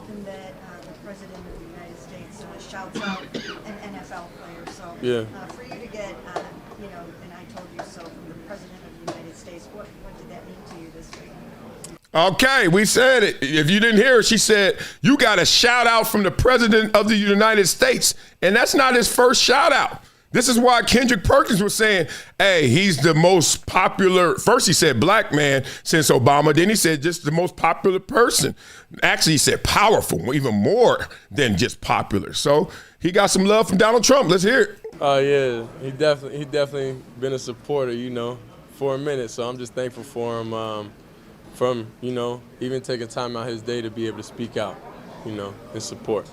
often that the President of the United States shouts out an NFL player. So for you to get, and I told you so from the President of the United States, what did that mean to you this week? Okay, we said it. If you didn't hear her, she said, you got a shout out from the President of the United States. And that's not his first shout out. This is why Kendrick Perkins was saying, hey, he's the most popular. First he said black man since Obama. Then he said just the most popular person. Actually, he said powerful, even more than just popular. So he got some love from Donald Trump. Let's hear it. Oh, yeah. He definitely been a supporter, for a minute. So I'm just thankful for him from, even taking time out his day to be able to speak out, in support.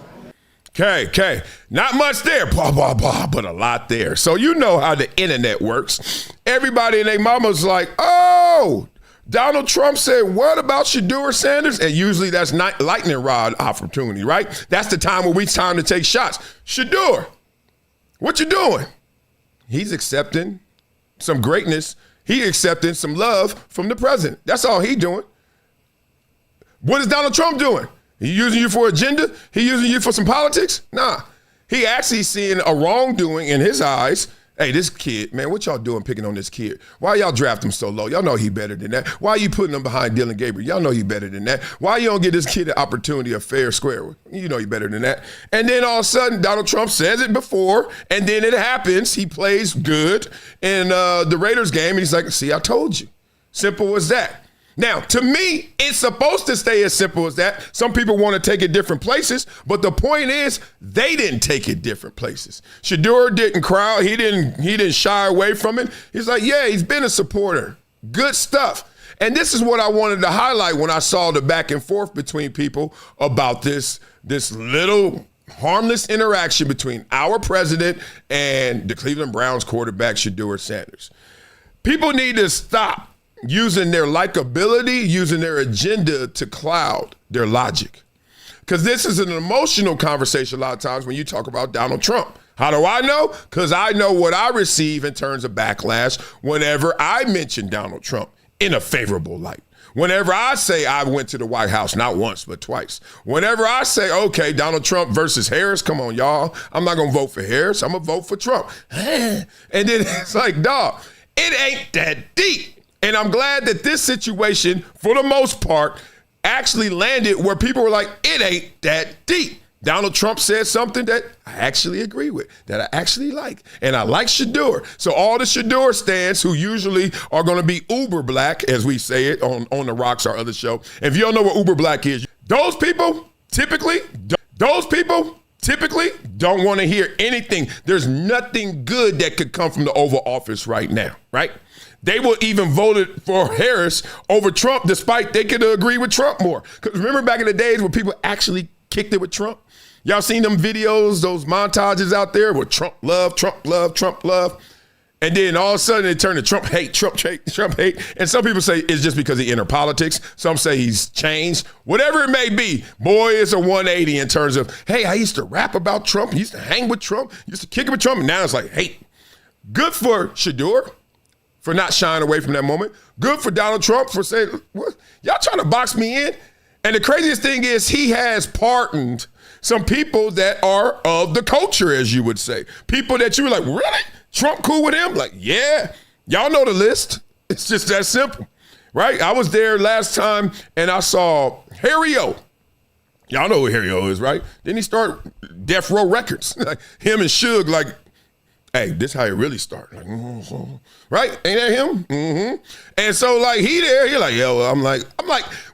Okay. Not much there, blah, blah, blah, but a lot there. So you know how the internet works. Everybody and their mama's like, oh, Donald Trump said, what about Shedeur Sanders? And usually that's not lightning rod opportunity, right? That's the time where it's time to take shots. Shedeur, what you doing? He's accepting some greatness. He accepting some love from the president. That's all he doing. What is Donald Trump doing? He using you for agenda? He using you for some politics? Nah. He actually seeing a wrongdoing in his eyes. Hey, this kid, man, what y'all doing picking on this kid? Why y'all draft him so low? Y'all know he better than that. Why you putting him behind Dylan Gabriel? Y'all know he better than that. Why you don't give this kid an opportunity of fair square? You know he better than that. And then all of a sudden, Donald Trump says it before, and then it happens. He plays good in the Raiders game, and he's like, see, I told you. Simple as that. Now, to me, it's supposed to stay as simple as that. Some people want to take it different places, but the point is they didn't take it different places. Shedeur didn't cry. He didn't shy away from it. He's like, yeah, he's been a supporter. Good stuff. And this is what I wanted to highlight when I saw the back and forth between people about this little harmless interaction between our president and the Cleveland Browns quarterback, Shedeur Sanders. People need to stop using their likability, using their agenda to cloud their logic. Because this is an emotional conversation a lot of times when you talk about Donald Trump. How do I know? Because I know what I receive in terms of backlash whenever I mention Donald Trump in a favorable light. Whenever I say I went to the White House, not once, but twice. Whenever I say, okay, Donald Trump versus Harris, come on, y'all. I'm not going to vote for Harris. I'm going to vote for Trump. And then it's like, dog, it ain't that deep. And I'm glad that this situation, for the most part, actually landed where people were like, it ain't that deep. Donald Trump said something that I actually agree with, that I actually like. And I like Shedeur. So all the Shedeur stands who usually are going to be uber black, as we say it on the Rocks, our other show. If you don't know what uber black is, those people typically don't want to hear anything. There's nothing good that could come from the Oval Office right now, right? They will even voted for Harris over Trump, despite they could agree with Trump more. Because remember back in the days when people actually kicked it with Trump? Y'all seen them videos, those montages out there with Trump love, Trump love, Trump love? And then all of a sudden it turned to Trump hate, Trump hate, Trump hate. And some people say it's just because he entered politics. Some say he's changed. Whatever it may be, boy, it's a 180 in terms of, hey, I used to rap about Trump. I used to hang with Trump. I used to kick it with Trump. And now it's like hate. Good for Shedeur for not shying away from that moment. Good for Donald Trump for saying, what? Y'all trying to box me in? And the craziest thing is he has pardoned some people that are of the culture, as you would say. People that you were like, really? Trump cool with him? Like, yeah. Y'all know the list. It's just that simple, right? I was there last time and I saw Harry O. Y'all know who Harry O is, right? Then he started Death Row Records. Like him and Suge, like, hey, this how it really started. Like, right? Ain't that him? Mm-hmm. And so like he like, yo, I'm like,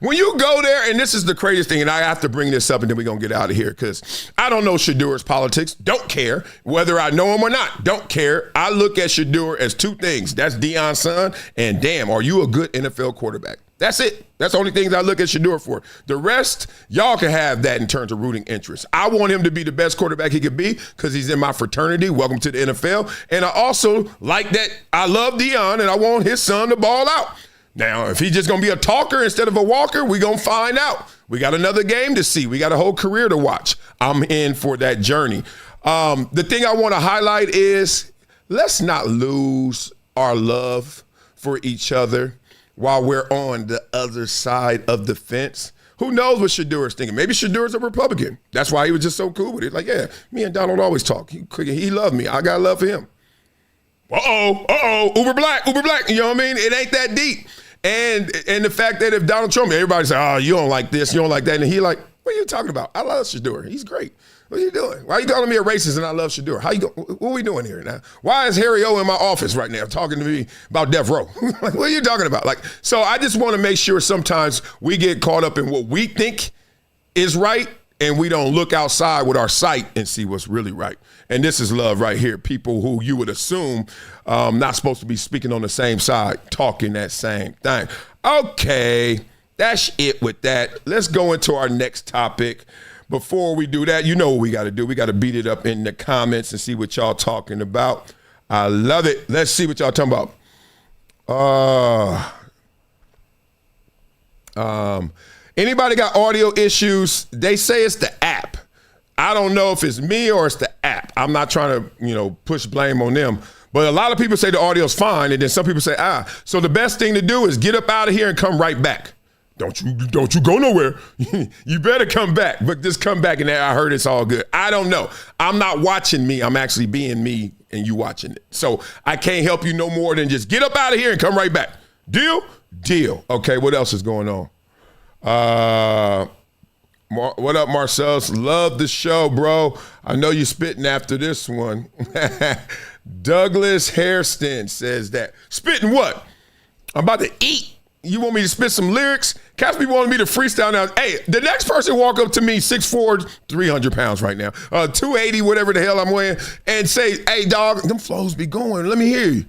when you go there, and this is the craziest thing, and I have to bring this up and then we're gonna get out of here because I don't know Shedeur's politics. Don't care whether I know him or not. Don't care. I look at Shedeur as two things. That's Deion's son, and damn, are you a good NFL quarterback? That's it. That's the only things I look at Shedeur for. The rest, y'all can have that in terms of rooting interest. I want him to be the best quarterback he could be because he's in my fraternity. Welcome to the NFL. And I also like that I love Deion and I want his son to ball out. Now, if he's just going to be a talker instead of a walker, we're going to find out. We got another game to see. We got a whole career to watch. I'm in for that journey. The thing I want to highlight is let's not lose our love for each other while we're on the other side of the fence. Who knows what Shedeur is thinking? Maybe Shedeur's a Republican. That's why he was just so cool with it. Like, yeah, me and Donald always talk. He loved me. I got love for him. Uber black. You know what I mean? It ain't that deep. And the fact that if Donald Trump, everybody say, oh, you don't like this, you don't like that. And he like, what are you talking about? I love Shedeur. He's great. What are you doing? Why are you calling me a racist and I love Shedeur? What are we doing here now? Why is Harry O in my office right now talking to me about death row? Like, what are you talking about? Like, so I just want to make sure sometimes we get caught up in what we think is right and we don't look outside with our sight and see what's really right. And this is love right here. People who you would assume not supposed to be speaking on the same side, talking that same thing. Okay, that's it with that. Let's go into our next topic. Before we do that, you know what we got to do. We got to beat it up in the comments and see what y'all talking about. I love it. Let's see what y'all talking about. Anybody got audio issues? They say it's the app. I don't know if it's me or it's the app. I'm not trying to, push blame on them. But a lot of people say the audio's fine, and then some people say, So the best thing to do is get up out of here and come right back. Don't you go nowhere. You better come back. But just come back and I heard it's all good. I don't know. I'm not watching me. I'm actually being me and you watching it. So I can't help you no more than just get up out of here and come right back. Deal? Deal. Okay, what else is going on? What up, Marcellus? Love the show, bro. I know you spitting after this one. Douglas Hairston says that. Spitting what? I'm about to eat. You want me to spit some lyrics? Cats be wanting me to freestyle now. Hey, the next person walk up to me, 6'4", 300 pounds right now, 280, whatever the hell I'm weighing, and say, hey, dog, them flows be going. Let me hear you.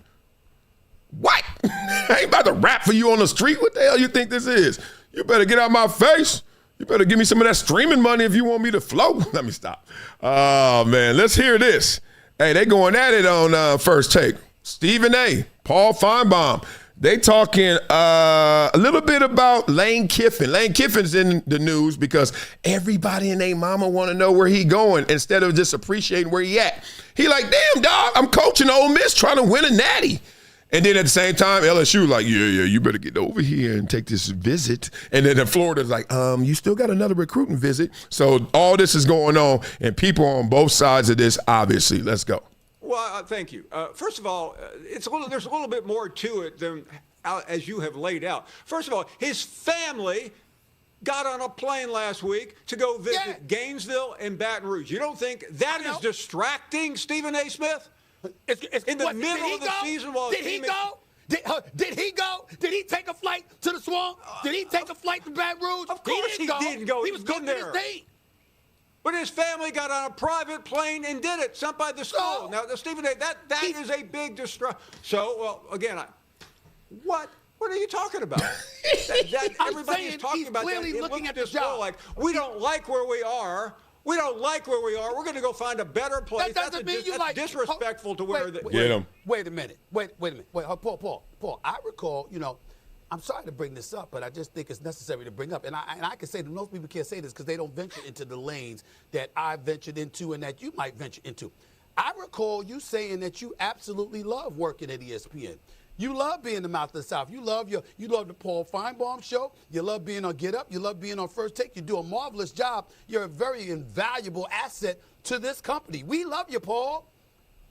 What? I ain't about to rap for you on the street. What the hell you think this is? You better get out my face. You better give me some of that streaming money if you want me to flow. Let me stop. Oh, man, let's hear this. Hey, they going at it on First Take. Stephen A., Paul Finebaum. They talking a little bit about Lane Kiffin. Lane Kiffin's in the news because everybody and their mama want to know where he going instead of just appreciating where he at. He like, damn, dog, I'm coaching Ole Miss trying to win a natty. And then at the same time, LSU like, yeah, you better get over here and take this visit. And then Florida's like, you still got another recruiting visit. So all this is going on, and people on both sides of this, obviously. Let's go. Well, thank you. First of all, there's a little bit more to it than as you have laid out. First of all, his family got on a plane last week to go visit Gainesville and Baton Rouge. You don't think that is distracting, Stephen A. Smith? In the middle of the season while did he go? Did he go? Did he take a flight to the Swamp? Did he take a flight to Baton Rouge? Of course he didn't go. He was going there. But his family got on a private plane and did it, sent by the school. Now, Stephen A., that is a big distraction. So, well, again, what are you talking about? Everybody's talking about that. Clearly looking at the job. Like, we don't like where we are. We don't like where we are. We're going to go find a better place. That doesn't mean that's disrespectful to where they get him. Wait a minute. Wait a minute. Paul. I recall, I'm sorry to bring this up, but I just think it's necessary to bring up. And I can say that most people can't say this because they don't venture into the lanes that I ventured into and that you might venture into. I recall you saying that you absolutely love working at ESPN. You love being the mouth of the South. You love the Paul Finebaum show. You love being on Get Up. You love being on First Take. You do a marvelous job. You're a very invaluable asset to this company. We love you, Paul.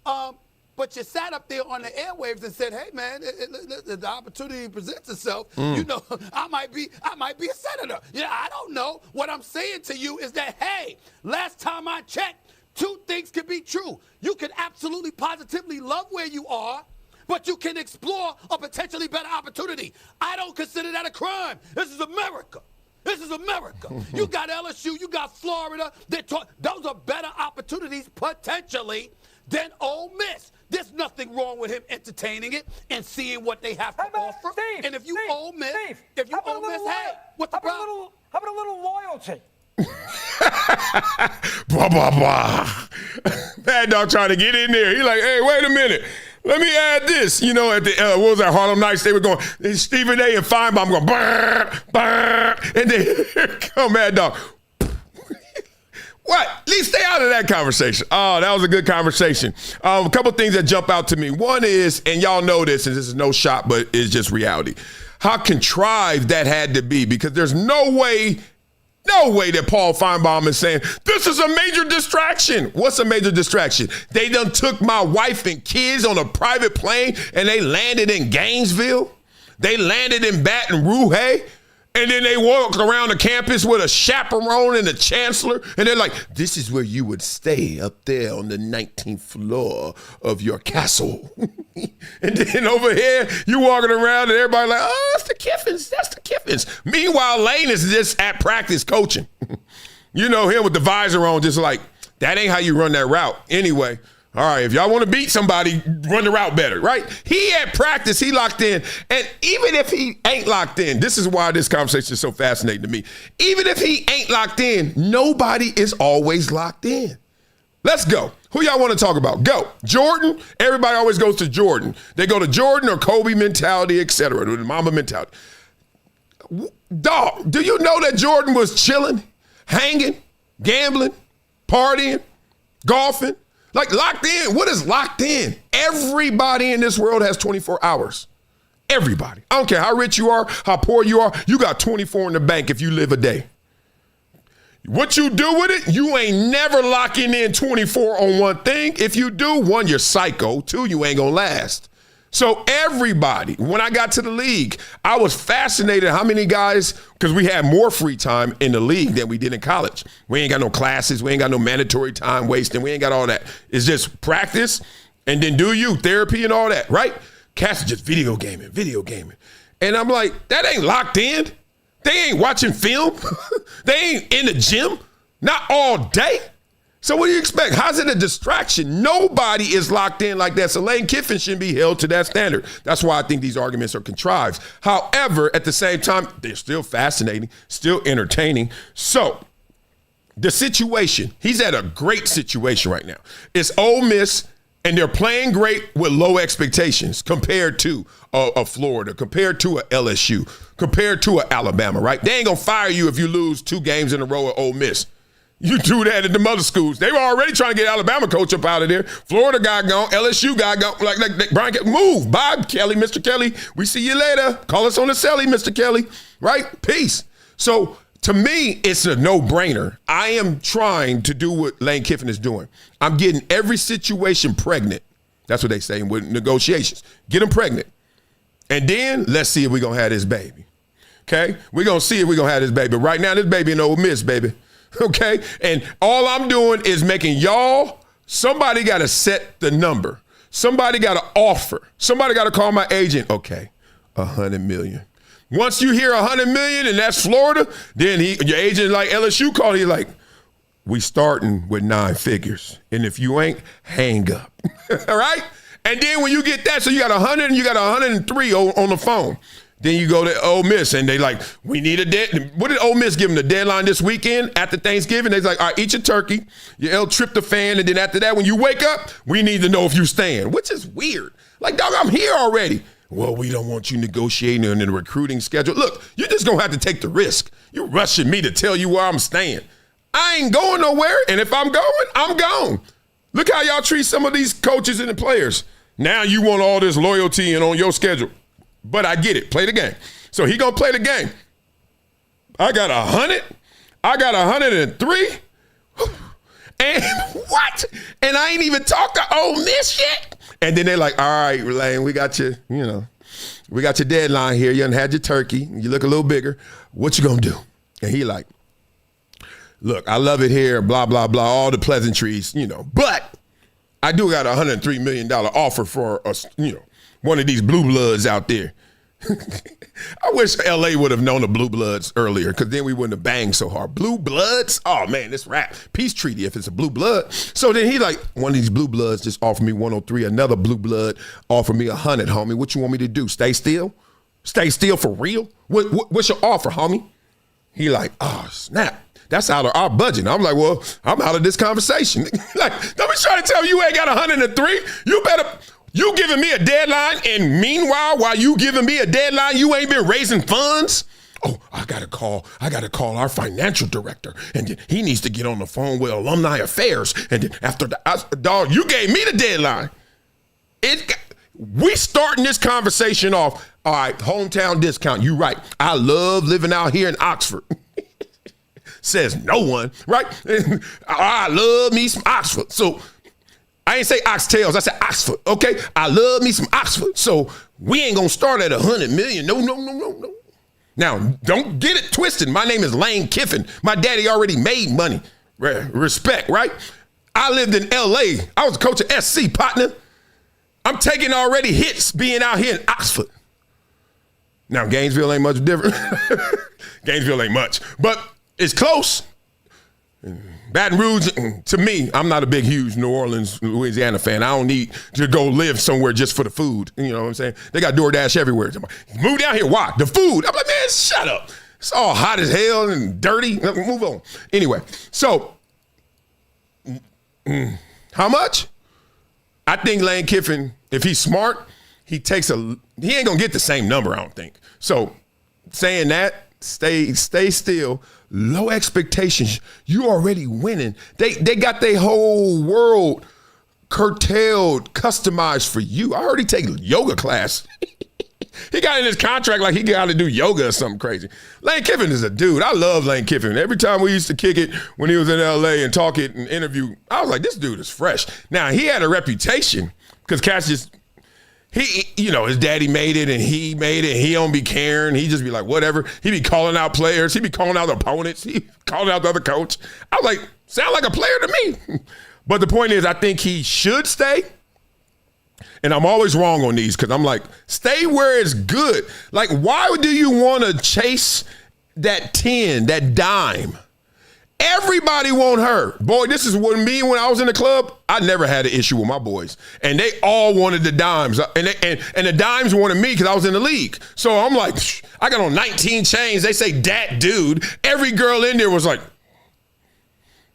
But you sat up there on the airwaves and said, "Hey, man, the opportunity presents itself. I might be a senator. I don't know. What I'm saying to you is that, hey, last time I checked, two things can be true. You can absolutely, positively love where you are, but you can explore a potentially better opportunity. I don't consider that a crime. This is America. This is America. You got LSU, you got Florida. Those are better opportunities potentially than Ole Miss. There's nothing wrong with him entertaining it and seeing what they have to offer. Steve, and if you Ole Miss, hey, what's the problem? How about a little loyalty? Blah, blah, blah. Bad Dog trying to get in there. He like, hey, wait a minute. Let me add this. At the, what was that, Harlem Nights? They were going, Stephen A. and Finebaum going, brr, brr, and then here come Mad Dog. What? At least stay out of that conversation. Oh, that was a good conversation. A couple things that jump out to me. One is, and y'all know this, and this is no shot, but it's just reality. How contrived that had to be, because there's no way No way that Paul Finebaum is saying, this is a major distraction. What's a major distraction? They done took my wife and kids on a private plane and they landed in Gainesville. They landed in Baton Rouge. And then they walk around the campus with a chaperone and a chancellor. And they're like, this is where you would stay up there on the 19th floor of your castle. And then over here, you walking around and everybody like, oh, that's the Kiffins. That's the Kiffins. Meanwhile, Lane is just at practice coaching. You know, him with the visor on, just like, that ain't how you run that route. Anyway. All right, if y'all want to beat somebody, run the route better, right? He at practice, he locked in. And even if he ain't locked in, this is why this conversation is so fascinating to me. Even if he ain't locked in, nobody is always locked in. Let's go. Who y'all want to talk about? Go. Jordan. Everybody always goes to Jordan. They go to Jordan or Kobe mentality, et cetera, the Mamba mentality. Dog, do you know that Jordan was chilling, hanging, gambling, partying, golfing? Like locked in. What is locked in? Everybody in this world has 24 hours. Everybody. I don't care how rich you are, how poor you are. You got 24 in the bank if you live a day. What you do with it, you ain't never locking in 24 on one thing. If you do, one, you're psycho. Two, you ain't gonna last. So everybody, when I got to the league, I was fascinated how many guys, because we had more free time in the league than we did in college. We ain't got no classes. We ain't got no mandatory time wasting. We ain't got all that. It's just practice and then do you, therapy and all that, right? Cats are just video gaming. And I'm like, that ain't locked in. They ain't watching film. They ain't in the gym, not all day. So what do you expect? How's it a distraction? Nobody is locked in like that. So Lane Kiffin shouldn't be held to that standard. That's why I think these arguments are contrived. However, at the same time, they're still fascinating, still entertaining. So the situation, he's at a great situation right now. It's Ole Miss, and they're playing great with low expectations compared to a Florida, compared to a LSU, compared to a Alabama, right? They ain't going to fire you if you lose 2 games in a row at Ole Miss. You do that at the other schools. They were already trying to get Alabama coach up out of there. Florida guy gone. LSU guy gone. Like Brian, move. Bye, Kelly, Mr. Kelly. We see you later. Call us on the celly, Mr. Kelly. Right? Peace. So to me, it's a no-brainer. I am trying to do what Lane Kiffin is doing. I'm getting every situation pregnant. That's what they say with negotiations. Get them pregnant. And then let's see if we're going to have this baby. Okay? We're going to see if we're going to have this baby. Right now, this baby in Ole Miss, baby. Okay? And all I'm doing is making y'all, somebody got to set the number. Somebody got to offer. Somebody got to call my agent. Okay, $100 million. Once you hear $100 million and that's Florida, then your agent like LSU called, he's like, we starting with 9 figures. And if you ain't, hang up. All right? And then when you get that, so you got 100 and you got 103 on the phone. Then you go to Ole Miss, and they like, we need a deadline. What did Ole Miss give them, the deadline this weekend after Thanksgiving? They're like, all right, eat your turkey, your L-tryptophan, and then after that, when you wake up, we need to know if you stand, which is weird. Like, dog, I'm here already. Well, we don't want you negotiating in the recruiting schedule. Look, you're just going to have to take the risk. You're rushing me to tell you where I'm staying. I ain't going nowhere, and if I'm going, I'm gone. Look how y'all treat some of these coaches and the players. Now you want all this loyalty and on your schedule. But I get it. Play the game. So he going to play the game. I got 100. I got 103. And what? And I ain't even talked to Ole Miss yet. And then they're like, all right, Lane, we got you, we got your deadline here. You done had your turkey. You look a little bigger. What you going to do? And he like, look, I love it here, blah, blah, blah, all the pleasantries, But I do got a $103 million offer for us, one of these blue bloods out there. I wish LA would have known the blue bloods earlier, because then we wouldn't have banged so hard. Blue bloods? Oh man, this rap. Peace treaty if it's a blue blood. So then he like, one of these blue bloods just offered me 103. Another blue blood offered me 100, homie. What you want me to do? Stay still? Stay still for real? What's your offer, homie? He like, oh snap. That's out of our budget. I'm like, well, I'm out of this conversation. Like, don't be trying to tell me you ain't got 103. You giving me a deadline, and meanwhile, while you giving me a deadline, you ain't been raising funds? Oh, I gotta call our financial director, and then he needs to get on the phone with alumni affairs. And then after dog, you gave me the deadline. We starting this conversation off. All right, hometown discount. You right. I love living out here in Oxford. says no one, right? I love me some Oxford. So I ain't say oxtails, I said Oxford, okay? I love me some Oxford. So we ain't gonna start at 100 million. No. Now, don't get it twisted. My name is Lane Kiffin. My daddy already made money. Respect, right? I lived in LA. I was a coach of SC, partner. I'm taking already hits being out here in Oxford. Now, Gainesville ain't much different. Gainesville ain't much, but it's close. Baton Rouge, to me, I'm not a big, huge New Orleans, Louisiana fan. I don't need to go live somewhere just for the food. You know what I'm saying? They got DoorDash everywhere. Move down here. Why? The food. I'm like, man, shut up. It's all hot as hell and dirty. Move on. Anyway, so how much? I think Lane Kiffin, if he's smart, he ain't gonna get the same number, I don't think. So saying that, stay still. Low expectations. You already winning. They got their whole world curtailed, customized for you. I already take yoga class. He got in his contract like he got to do yoga or something crazy. Lane Kiffin is a dude. I love Lane Kiffin. Every time we used to kick it when he was in LA and talk it and interview, I was like, this dude is fresh. Now, he had a reputation because Cass just, his daddy made it and he made it and he don't be caring. He just be like, whatever. He be calling out players. He be calling out opponents. He calling out the other coach. I was like, sound like a player to me. But the point is, I think he should stay. And I'm always wrong on these because I'm like, stay where it's good. Like, why do you want to chase that 10, that dime? Everybody want her. Boy, this is what me when I was in the club, I never had an issue with my boys. And they all wanted the dimes. And the dimes wanted me because I was in the league. So I'm like, I got on 19 chains. They say, that dude. Every girl in there was like,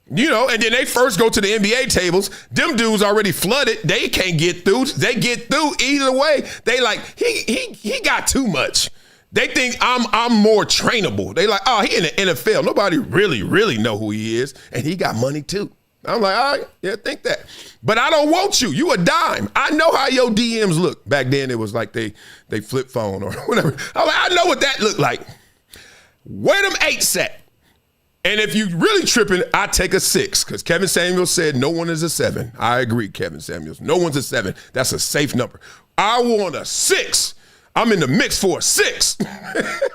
and then they first go to the NBA tables. Them dudes already flooded. They can't get through. They get through either way. They like, he got too much. They think I'm more trainable. They like, oh, he in the NFL. Nobody really know who he is. And he got money too. I'm like, all right, yeah, think that. But I don't want you. You a dime. I know how your DMs look. Back then it was like they flip phone or whatever. I'm like, I know what that looked like. Where them 8s at? And if you really tripping, I take a 6 because Kevin Samuels said no one is a 7. I agree, Kevin Samuels. No one's a 7. That's a safe number. I want a 6. I'm in the mix for a 6.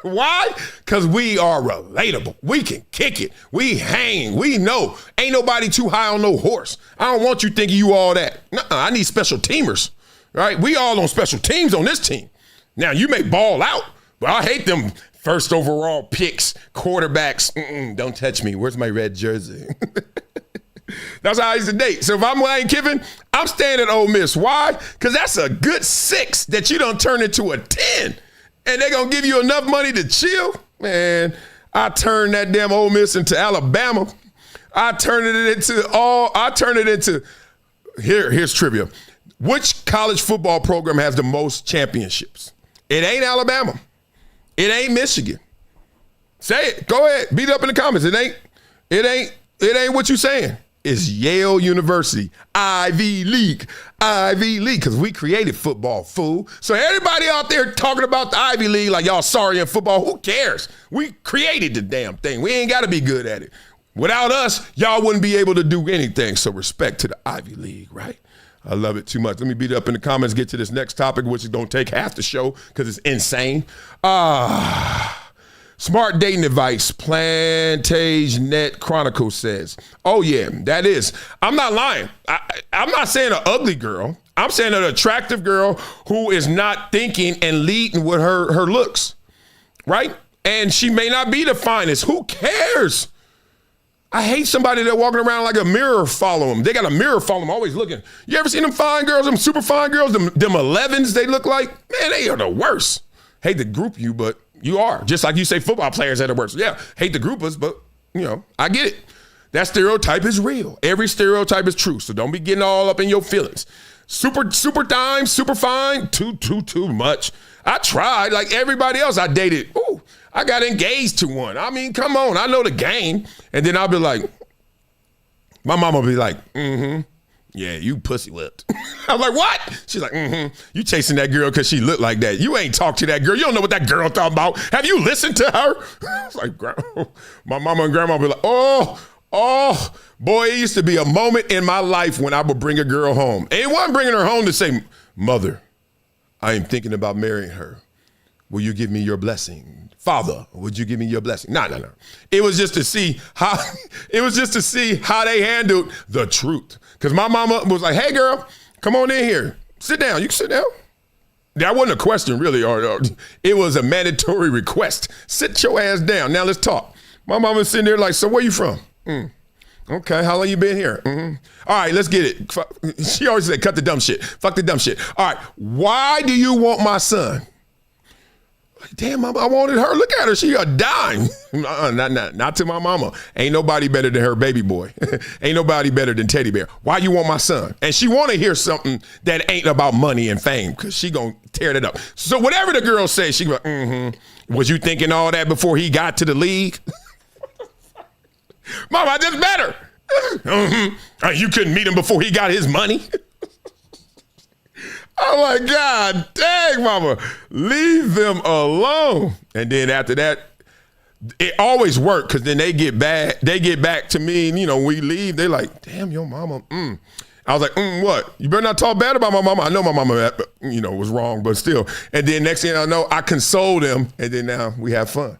Why? Because we are relatable. We can kick it. We hang. We know. Ain't nobody too high on no horse. I don't want you thinking you all that. Nuh-uh, I need special teamers, right? We all on special teams on this team. Now, you may ball out, but I hate them first overall picks, quarterbacks. Don't touch me. Where's my red jersey? That's how I used to date. So if I'm Lane Kiffin, I'm staying at Ole Miss. Why? Because that's a good 6 that you don't turn into a 10. And they're going to give you enough money to chill. Man, I turned that damn Ole Miss into Alabama. Here's trivia. Which college football program has the most championships? It ain't Alabama. It ain't Michigan. Say it. Go ahead. Beat it up in the comments. It ain't what you saying. It's Yale University, Ivy League, because we created football, fool. So everybody out there talking about the Ivy League like y'all sorry in football, who cares? We created the damn thing. We ain't got to be good at it. Without us, y'all wouldn't be able to do anything. So respect to the Ivy League, right? I love it too much. Let me beat it up in the comments, get to this next topic, which is going to take half the show because it's insane. Smart dating advice, Plantage Net Chronicle says. Oh, yeah, that is. I'm not lying. I'm not saying an ugly girl. I'm saying an attractive girl who is not thinking and leading with her looks, right? And she may not be the finest. Who cares? I hate somebody that walking around like a mirror follow them. They got a mirror follow them, always looking. You ever seen them fine girls, them super fine girls, them 11s they look like? Man, they are the worst. Hate to group you, but you are. Just like you say football players are the worst. Yeah, hate to group us, but, I get it. That stereotype is real. Every stereotype is true, so don't be getting all up in your feelings. Super dime, super fine, too much. I tried like everybody else I dated. Ooh, I got engaged to one. I mean, come on, I know the game. And then I'll be like, my mama will be like, Yeah, you pussy whipped. I was like, what? She's like, you chasing that girl because she looked like that. You ain't talked to that girl. You don't know what that girl thought about. Have you listened to her? I was like, my mama and grandma would be like, oh, boy, it used to be a moment in my life when I would bring a girl home. And it wasn't bringing her home to say, Mother, I am thinking about marrying her. Will you give me your blessing? Father, would you give me your blessing? No. It was just to see how they handled the truth. Because my mama was like, hey, girl, come on in here. Sit down. You can sit down. That wasn't a question, really. Or it was a mandatory request. Sit your ass down. Now let's talk. My mama was sitting there like, so where you from? Okay, how long you been here? All right, let's get it. She always said, cut the dumb shit. Fuck the dumb shit. All right, why do you want my son? Like, damn, mama, I wanted her. Look at her. She a dime. Not to my mama. Ain't nobody better than her baby boy. Ain't nobody better than Teddy Bear. Why you want my son? And she want to hear something that ain't about money and fame because she going to tear that up. So whatever the girl says, she go, Was you thinking all that before he got to the league? Mama, I just met her. You couldn't meet him before he got his money? Oh my God, dang, mama, leave them alone. And then after that, it always worked because then they get back to me, and when we leave, they like, damn, your mama, I was like, what? You better not talk bad about my mama. I know my mama, was wrong, but still. And then next thing I know, I console them, and then now we have fun.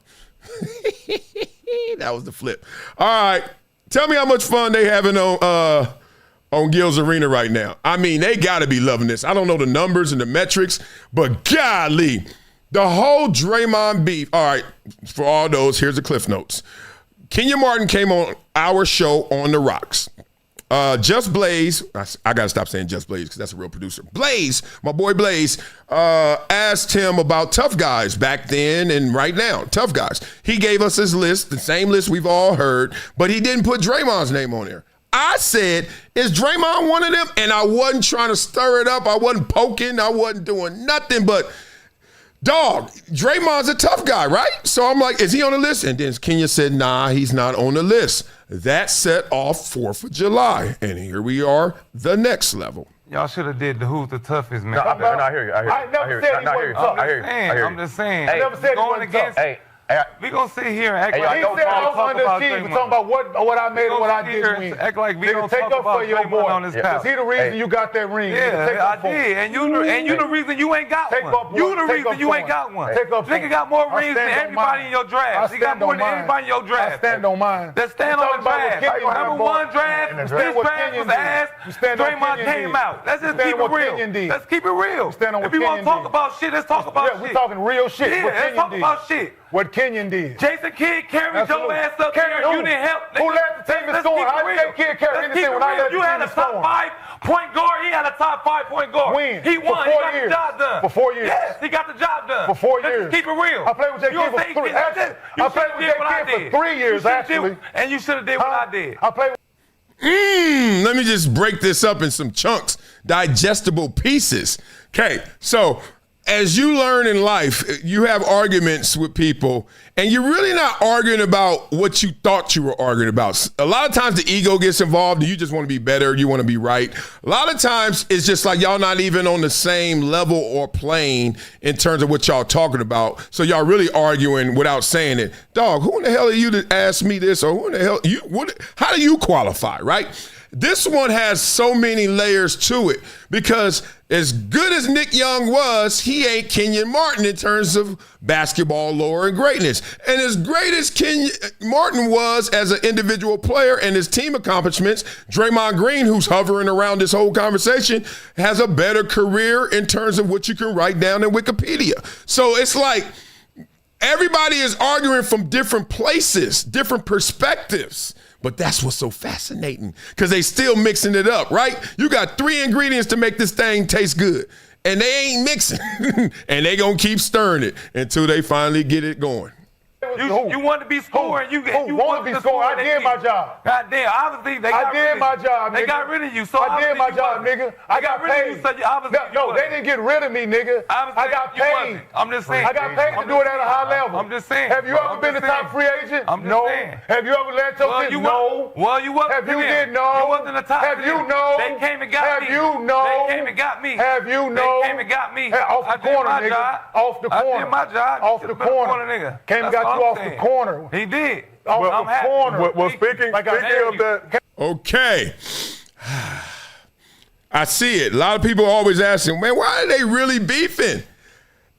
That was the flip. All right, tell me how much fun they having on Gil's Arena right now. I mean, they got to be loving this. I don't know the numbers and the metrics, but golly, the whole Draymond beef. All right, for all those, here's the Cliff Notes. Kenyon Martin came on our show on the Rocks. Just Blaze, I got to stop saying Just Blaze because that's a real producer. Blaze, my boy Blaze, asked him about tough guys back then and right now, tough guys. He gave us his list, the same list we've all heard, but he didn't put Draymond's name on there. I said, is Draymond one of them? And I wasn't trying to stir it up. I wasn't poking. I wasn't doing nothing but, dog, Draymond's a tough guy, right? So I'm like, is he on the list? And then Kenya said, nah, he's not on the list. That set off 4th of July. And here we are, the next level. Y'all should have did the who's the toughest man. No, I hear you. I never said he wasn't tough. I'm just saying. I never said he wasn't tough. We gonna sit here and act like we don't talk about Draymond. Talking about what I made and what I didn't win. Act like we don't take talk up about for your Draymond boy. on this couch. Is he the reason you got that ring? Yeah, I did. And you the reason you ain't got one. You the reason you ain't got one. Nigga got more rings than everybody in your draft. He got more than everybody in your draft. I stand on mine. Let's stand on the draft. Number one draft. This draft was ass. Draymond came out. Let's just keep it real. Let's keep it real. If you want to talk about shit, let's talk about shit. We're talking real shit. Yeah, let's talk about shit. What Kenyon did. Jason Kidd carried your ass up there. You didn't help. Who let the team score? How did that kid carry anything when I let the team score? You had a top 5-point guard. He had a top 5-point guard. When? He won. He got the job done. For 4 years. Yes, he got the job done. For 4 years. Let's keep it real. I played with that kid for 3 years. I played with that kid for 3 years, actually. And you should have did what I did. I played with Let me just break this up in some chunks, digestible pieces. Okay, so as you learn in life, you have arguments with people, and you're really not arguing about what you thought you were arguing about. A lot of times the ego gets involved, and you just want to be better, you want to be right. A lot of times it's just like y'all not even on the same level or plane in terms of what y'all talking about, so y'all really arguing without saying it. Dog, who in the hell are you to ask me this, or who in the hell, how do you qualify, right? This one has so many layers to it because as good as Nick Young was, he ain't Kenyon Martin in terms of basketball lore and greatness. And as great as Kenyon Martin was as an individual player and his team accomplishments, Draymond Green, who's hovering around this whole conversation, has a better career in terms of what you can write down in Wikipedia. So it's like everybody is arguing from different places, different perspectives. But that's what's so fascinating because they still mixing it up, right? You got 3 ingredients to make this thing taste good, and they ain't mixing. And they going to keep stirring it until they finally get it going. You want to be scoring. You want to be scoring. I did my job. Goddamn, obviously they got rid of you. I did my job, nigga. They got rid of you. So I did my job, nigga. I got paid. No, they didn't get rid of me, nigga. I got paid. I'm just saying. I got paid to do it at a high level. I'm just saying. Have you ever been a top free agent? No. Have you ever led your team? No. Well, you wasn't. Have you did no? You wasn't a top Have you no? They came and got me. Have you no? They came and got me. Have you no? They came and got me. Off the corner, nigga. Off the corner. I did my job. Off the corner, nigga. Came and got you off the corner. He did. Off the corner. Well, speaking of that. Okay. I see it. A lot of people are always asking, man, why are they really beefing?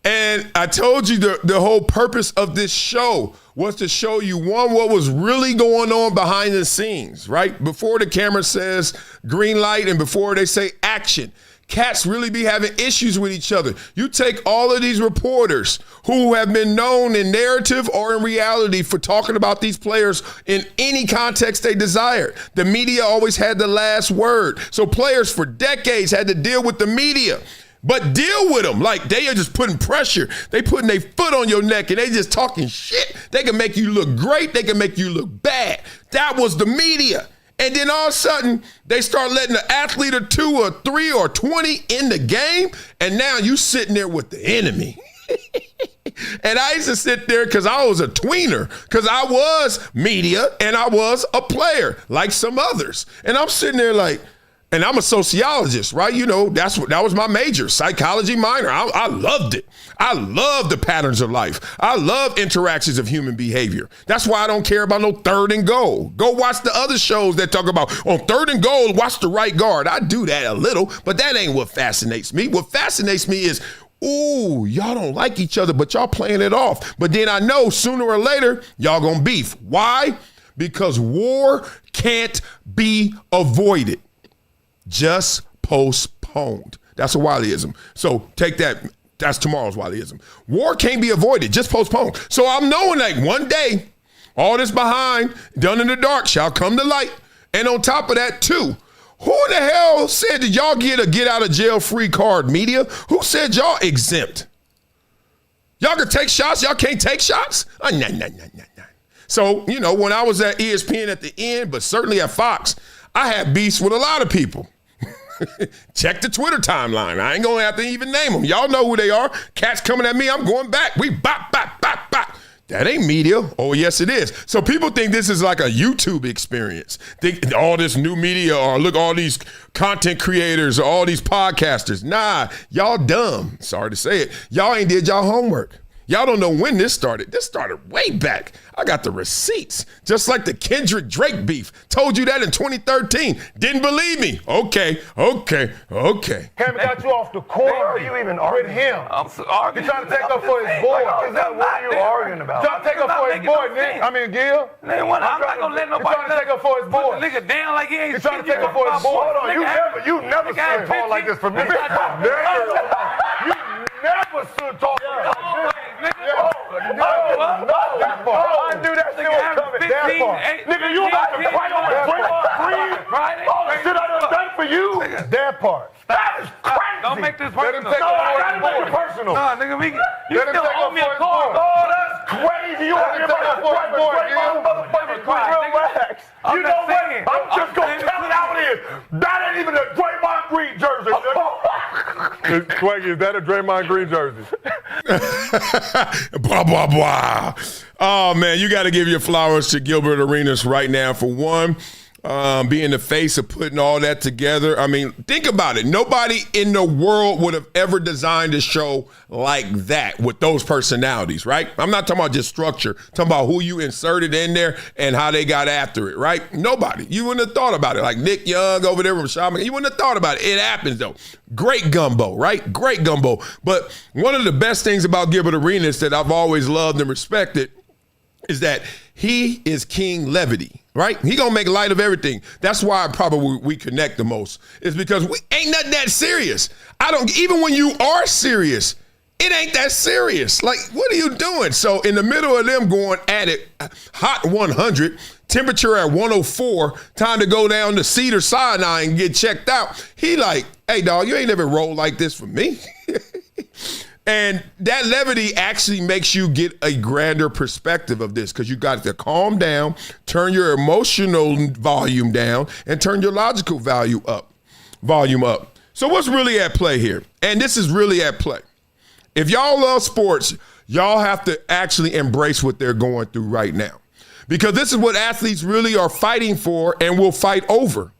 And I told you the whole purpose of this show was to show you, one, what was really going on behind the scenes, right? Before the camera says green light and before they say action. Cats really be having issues with each other. You take all of these reporters who have been known in narrative or in reality for talking about these players in any context they desired. The media always had the last word. So players for decades had to deal with the media. But deal with them like they are just putting pressure. They putting their foot on your neck and they just talking shit. They can make you look great. They can make you look bad. That was the media. And then all of a sudden, they start letting an athlete or 2 or 3 or 20 in the game, and now you sitting there with the enemy. And I used to sit there because I was a tweener, because I was media and I was a player like some others. And I'm sitting there like, and I'm a sociologist, right? You know, that was my major, psychology minor. I loved it. I love the patterns of life. I love interactions of human behavior. That's why I don't care about no 3rd and goal. Go watch the other shows that talk about on 3rd and goal, watch the right guard. I do that a little, but that ain't what fascinates me. What fascinates me is, ooh, y'all don't like each other, but y'all playing it off. But then I know sooner or later, y'all gonna beef. Why? Because war can't be avoided. Just postponed. That's a Wileyism. So take that. That's tomorrow's Wileyism. War can't be avoided. Just postponed. So I'm knowing like one day, all this behind, done in the dark, shall come to light. And on top of that, too, who the hell said that y'all get a get out of jail free card, media? Who said y'all exempt? Y'all can take shots. Y'all can't take shots? Nah. So, you know, when I was at ESPN at the end, but certainly at Fox, I had beefs with a lot of people. Check the Twitter timeline. I ain't gonna have to even name them. Y'all know who they are. Cats coming at me, I'm going back. We bop. That ain't media. Oh, yes, it is. So people think this is like a YouTube experience. Think all this new media or look, all these content creators or all these podcasters. Nah, y'all dumb. Sorry to say it. Y'all ain't did y'all homework. Y'all don't know when this started. This started way back. I got the receipts. Just like the Kendrick Drake beef. Told you that in 2013. Didn't believe me. Okay. Cam got you off the corner. Are you even arguing with him? I'm arguing. You're trying to take up for his boy. What are you arguing about? Trying to take up for his boy, Nick. I mean, Gil. I'm not gonna let nobody. You're trying to take up for his boy. Put the nigga down like he ain't. You're trying to take up for his boy. Hold on, you never stood tall like this for me. You never stood tall like this. I knew that shit was coming. That part. Nigga, you about to fight on the all the shit I done done for you. That part. That is crazy. Don't make this Let him personal. take No, up I for gotta his make it boy. personal. Nah, nigga, you Let him still take owe up me a for his card. boy. Oh, that's crazy. You want to take up for his boy, relax. You know what? I'm just gonna tell it how it is. That ain't even a Draymond Green jersey. Swaggy, is that a Draymond Green jersey? Blah. Oh, man, you got to give your flowers to Gilbert Arenas right now for one. Being the face of putting all that together. I mean, think about it. Nobody in the world would have ever designed a show like that with those personalities, right? I'm not talking about just structure. I'm talking about who you inserted in there and how they got after it, right? Nobody. You wouldn't have thought about it. Like Nick Young over there from Shaman. You wouldn't have thought about it. It happens, though. Great gumbo, right? Great gumbo. But one of the best things about Gilbert Arenas that I've always loved and respected is that he is King Levity, right? He gonna make light of everything. That's why we connect the most. Is because we ain't nothing that serious. Even when you are serious, it ain't that serious. Like, what are you doing? So in the middle of them going at it, hot 100, temperature at 104, time to go down to Cedar-Sinai and get checked out. He like, hey dog, you ain't never rolled like this for me. And that levity actually makes you get a grander perspective of this because you got to calm down, turn your emotional volume down, and turn your logical volume up. So what's really at play here? And this is really at play. If y'all love sports, y'all have to actually embrace what they're going through right now. Because this is what athletes really are fighting for and will fight over,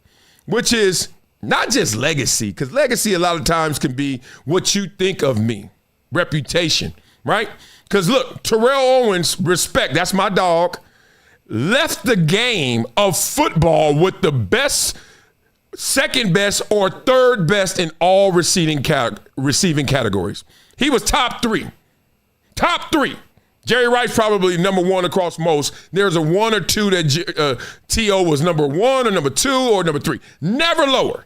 which is not just legacy, because legacy a lot of times can be what you think of me, reputation, right? Because look, Terrell Owens, respect, that's my dog, left the game of football with the best, second best, or third best in all receiving categories. He was top three. Top three. Jerry Rice probably number one across most. There's a one or two that T.O. was number one or number two or number three. Never lower.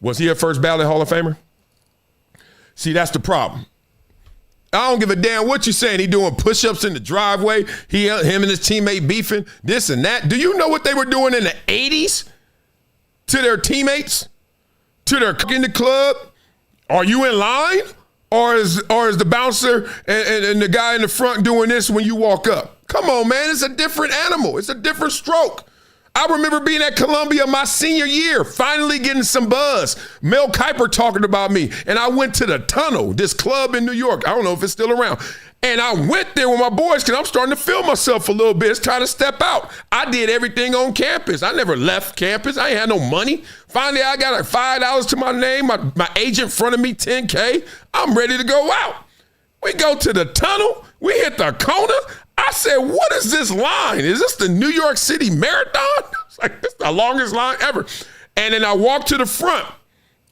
Was he a first ballot Hall of Famer? See, that's the problem. I don't give a damn what you're saying. He doing push-ups in the driveway. Him and his teammate beefing, this and that. Do you know what they were doing in the 80s to their teammates? To their in the club? Are you in line? Or is the bouncer and the guy in the front doing this when you walk up? Come on, man. It's a different animal. It's a different stroke. I remember being at Columbia my senior year, finally getting some buzz. Mel Kiper talking about me. And I went to the Tunnel, this club in New York. I don't know if it's still around. And I went there with my boys because I'm starting to feel myself a little bit. It's time to step out. I did everything on campus. I never left campus. I ain't had no money. Finally, I got like $5 to my name. My agent fronted me $10K. I'm ready to go out. We go to the Tunnel. We hit the corner. I said, what is this line? Is this the New York City Marathon? It's like, this is the longest line ever. And then I walked to the front,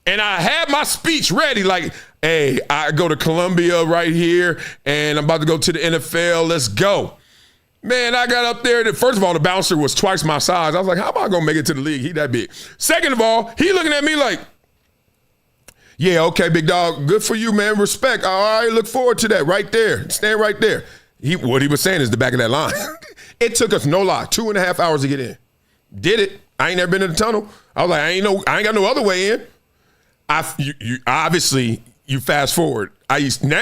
and I had my speech ready, like, hey, I go to Columbia right here, and I'm about to go to the NFL. Let's go. Man, I got up there. First of all, the bouncer was twice my size. I was like, how am I going to make it to the league? He that big. Second of all, he looking at me like, yeah, okay, big dog. Good for you, man. Respect. All right, look forward to that right there. Stand right there. What he was saying is the back of that line. It took us, no lie, 2.5 hours to get in. Did it. I ain't never been in the tunnel. I was like, I ain't got no other way in. Obviously, you fast forward. Then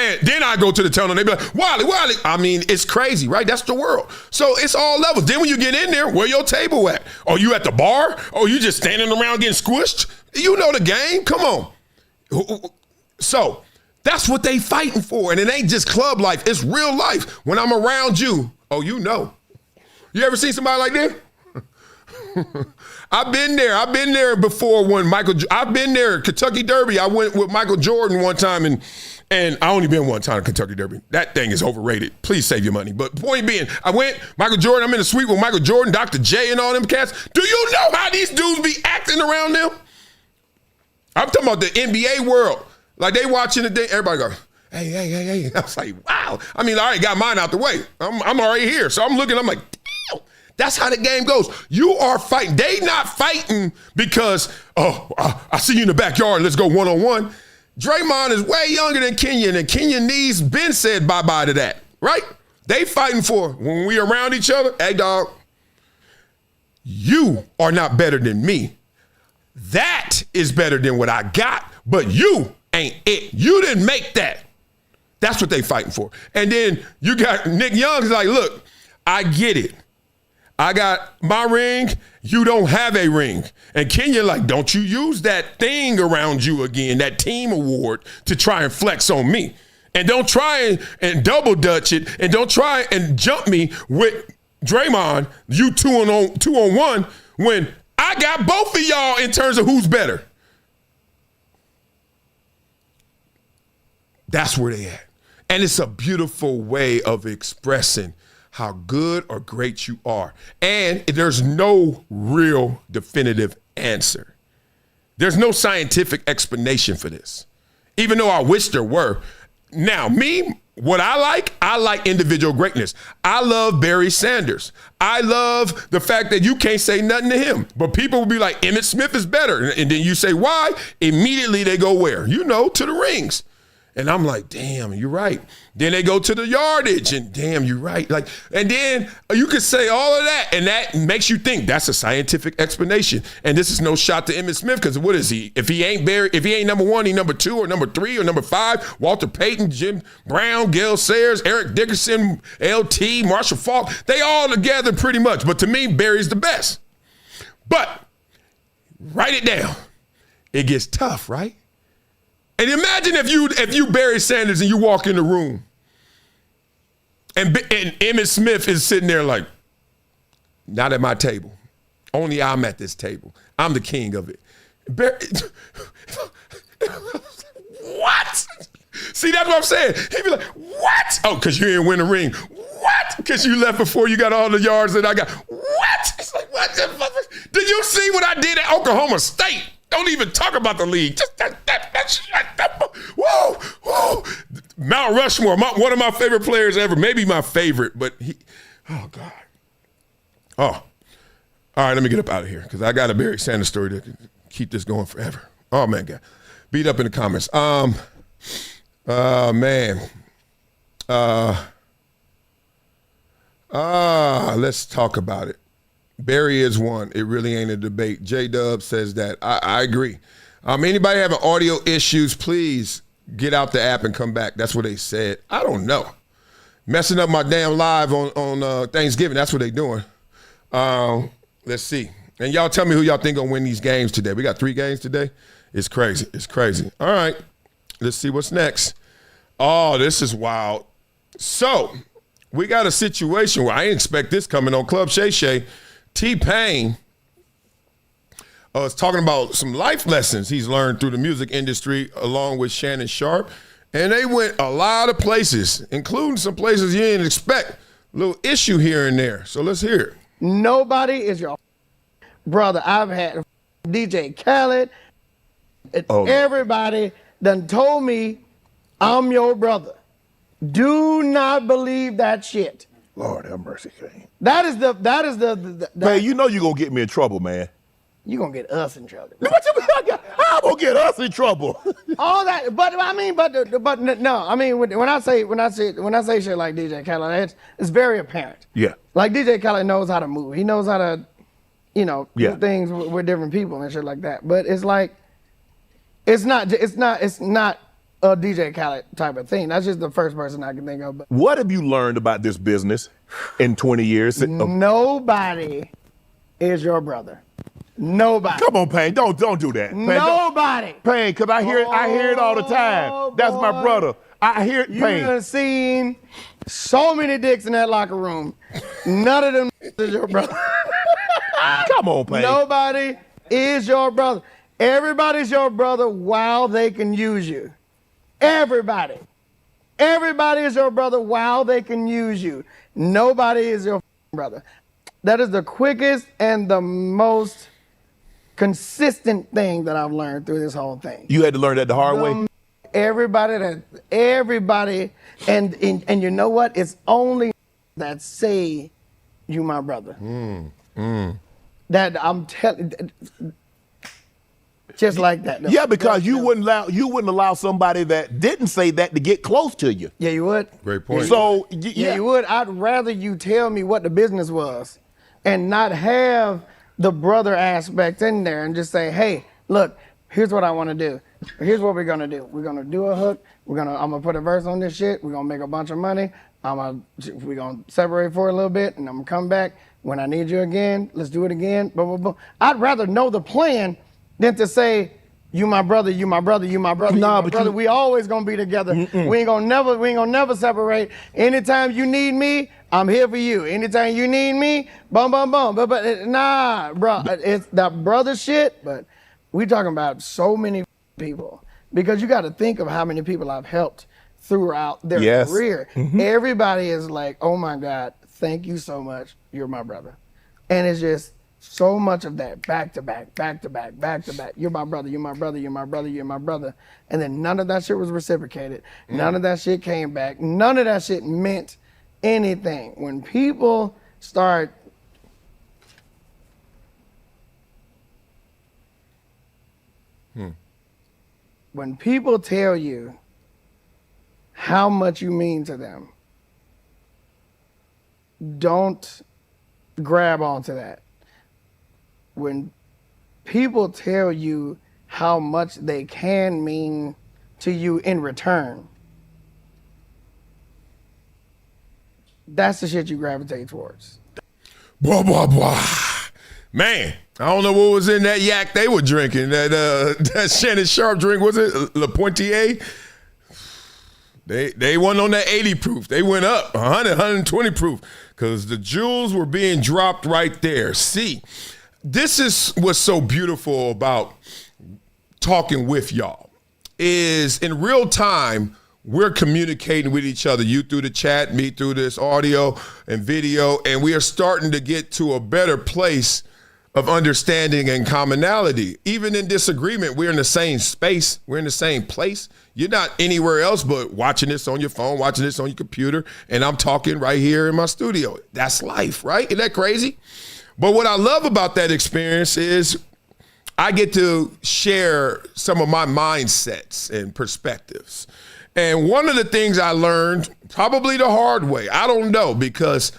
I go to the tunnel and they be like, Wiley. I mean, it's crazy, right? That's the world. So it's all levels. Then when you get in there, where your table at? Are you at the bar? Or you just standing around getting squished? You know the game. Come on. So that's what they fighting for. And it ain't just club life. It's real life. When I'm around you, oh, you know. You ever seen somebody like that? I've been there before when I've been there, Kentucky Derby. I went with Michael Jordan one time, and I only been one time to Kentucky Derby. That thing is overrated. Please save your money. But point being, I went, Michael Jordan, I'm in the suite with Michael Jordan, Dr. J, and all them cats. Do you know how these dudes be acting around them? I'm talking about the NBA world. Like they watching the thing, everybody go, hey. I was like, wow. I mean, I already got mine out the way. I'm already here. So I'm looking, I'm like, damn. That's how the game goes. You are fighting. They not fighting because, I see you in the backyard. Let's go one-on-one. Draymond is way younger than Kenyon, and Kenyon needs been said bye-bye to that, right? They fighting for when we around each other. Hey, dog, you are not better than me. That is better than what I got, but you ain't it. You didn't make that. That's what they fighting for. And then you got Nick Young's like, look, I get it. I got my ring. You don't have a ring. And Kenyon like, don't you use that thing around you again, that team award, to try and flex on me. And don't try and double dutch it. And don't try and jump me with Draymond, you two on one, when I got both of y'all in terms of who's better. That's where they at. And it's a beautiful way of expressing how good or great you are. And there's no real definitive answer. There's no scientific explanation for this, even though I wish there were. Now, me, what I like individual greatness. I love Barry Sanders. I love the fact that you can't say nothing to him. But people will be like, Emmitt Smith is better. And then you say, why? Immediately they go where? You know, to the rings. And I'm like, damn, you're right. Then they go to the yardage, and damn, you're right. Like, and then you could say all of that, and that makes you think that's a scientific explanation. And this is no shot to Emmitt Smith, because what is he? If he ain't number 1, he number 2 or number 3 or number 5. Walter Payton, Jim Brown, Gale Sayers, Eric Dickerson, LT, Marshall Faulk, they all together pretty much. But to me, Barry's the best. But write it down. It gets tough, right? And imagine if you Barry Sanders and you walk in the room and Emmitt Smith is sitting there like, not at my table. Only I'm at this table. I'm the king of it. What? See, that's what I'm saying. He'd be like, what? Oh, because you didn't win a ring. What? Because you left before you got all the yards that I got. What? It's like, what the fuck? Did you see what I did at Oklahoma State? Don't even talk about the league. Just that whoa. Mount Rushmore, one of my favorite players ever. Maybe my favorite, but oh, God. Oh. All right, let me get up out of here because I got a Barry Sanders story to keep this going forever. Oh, man, God. Beat up in the comments. Man. Let's talk about it. Barry is one. It really ain't a debate. J-Dub says that. I agree. Anybody having audio issues, please get out the app and come back. That's what they said. I don't know. Messing up my damn live on Thanksgiving. That's what they doing. Let's see. And y'all tell me who y'all think gonna win these games today. We got 3 games today. It's crazy. It's crazy. All right. Let's see what's next. Oh, this is wild. So we got a situation where I didn't expect this coming on Club Shay Shay. T-Pain is talking about some life lessons he's learned through the music industry along with Shannon Sharp. And they went a lot of places, including some places you didn't expect. Little issue here and there. So let's hear it. Nobody is your brother. I've had DJ Khaled. Everybody done told me I'm your brother. Do not believe that shit. Lord have mercy, Kane. That is the man, you know you're going to get me in trouble, man. You're going to get us in trouble. What you mean? How going to get us in trouble? All that, but no, I mean, when I say shit like DJ Khaled, it's very apparent. Yeah. Like DJ Khaled knows how to move. He knows how to, do things with different people and shit like that. But it's like, it's not a DJ Khaled type of thing. That's just the first person I can think of. But what have you learned about this business in 20 years? Nobody is your brother. Nobody. Come on, Payne. Don't do that. Payne, nobody. Payne, because I hear it all the time. That's my brother. I hear it, Payne. You have seen so many dicks in that locker room. None of them is your brother. Come on, Payne. Nobody is your brother. Everybody's your brother while they can use you. Everybody. Everybody is your brother while they can use you. Nobody is your brother. That is the quickest and the most consistent thing that I've learned through this whole thing. You had to learn that the hard way? Everybody, and you know what? It's only that say you my brother. That I'm telling, just like that. Yeah, because you wouldn't allow somebody that didn't say that to get close to you. Yeah, you would. Great point. So yeah, you would. I'd rather you tell me what the business was, and not have the brother aspect in there, and just say, hey, look, here's what I want to do. Here's what we're gonna do. We're gonna do a hook. I'm gonna put a verse on this shit. We're gonna make a bunch of money. We're gonna separate for a little bit, and I'm gonna come back when I need you again. Let's do it again. Blah blah blah. I'd rather know the plan than to say, you my brother, you my brother, you my brother, nah, you my brother. We always gonna be together. We ain't gonna never separate. Anytime you need me, I'm here for you. Anytime you need me, bum bum bum. But nah, bro, it's that brother shit. But we talking about so many people, because you got to think of how many people I've helped throughout their career. Everybody is like, oh my God, thank you so much. You're my brother. And it's just so much of that, back to back, back to back, back to back. You're my brother, you're my brother, you're my brother, you're my brother. And then none of that shit was reciprocated. None of that shit came back. None of that shit meant anything. When people start when people tell you how much you mean to them. Don't grab onto that. When people tell you how much they can mean to you in return, that's the shit you gravitate towards. Blah, blah, blah. Man, I don't know what was in that yak they were drinking. That Shannon Sharp drink, was it Le Pointier? They went on that 80 proof. They went up 100, 120 proof because the jewels were being dropped right there. See, this is what's so beautiful about talking with y'all is in real time, we're communicating with each other, you through the chat, me through this audio and video, and we are starting to get to a better place of understanding and commonality. Even in disagreement, we're in the same space, we're in the same place. You're not anywhere else but watching this on your phone, watching this on your computer, and I'm talking right here in my studio. That's life, right? Isn't that crazy? But what I love about that experience is I get to share some of my mindsets and perspectives. And one of the things I learned, probably the hard way, I don't know, because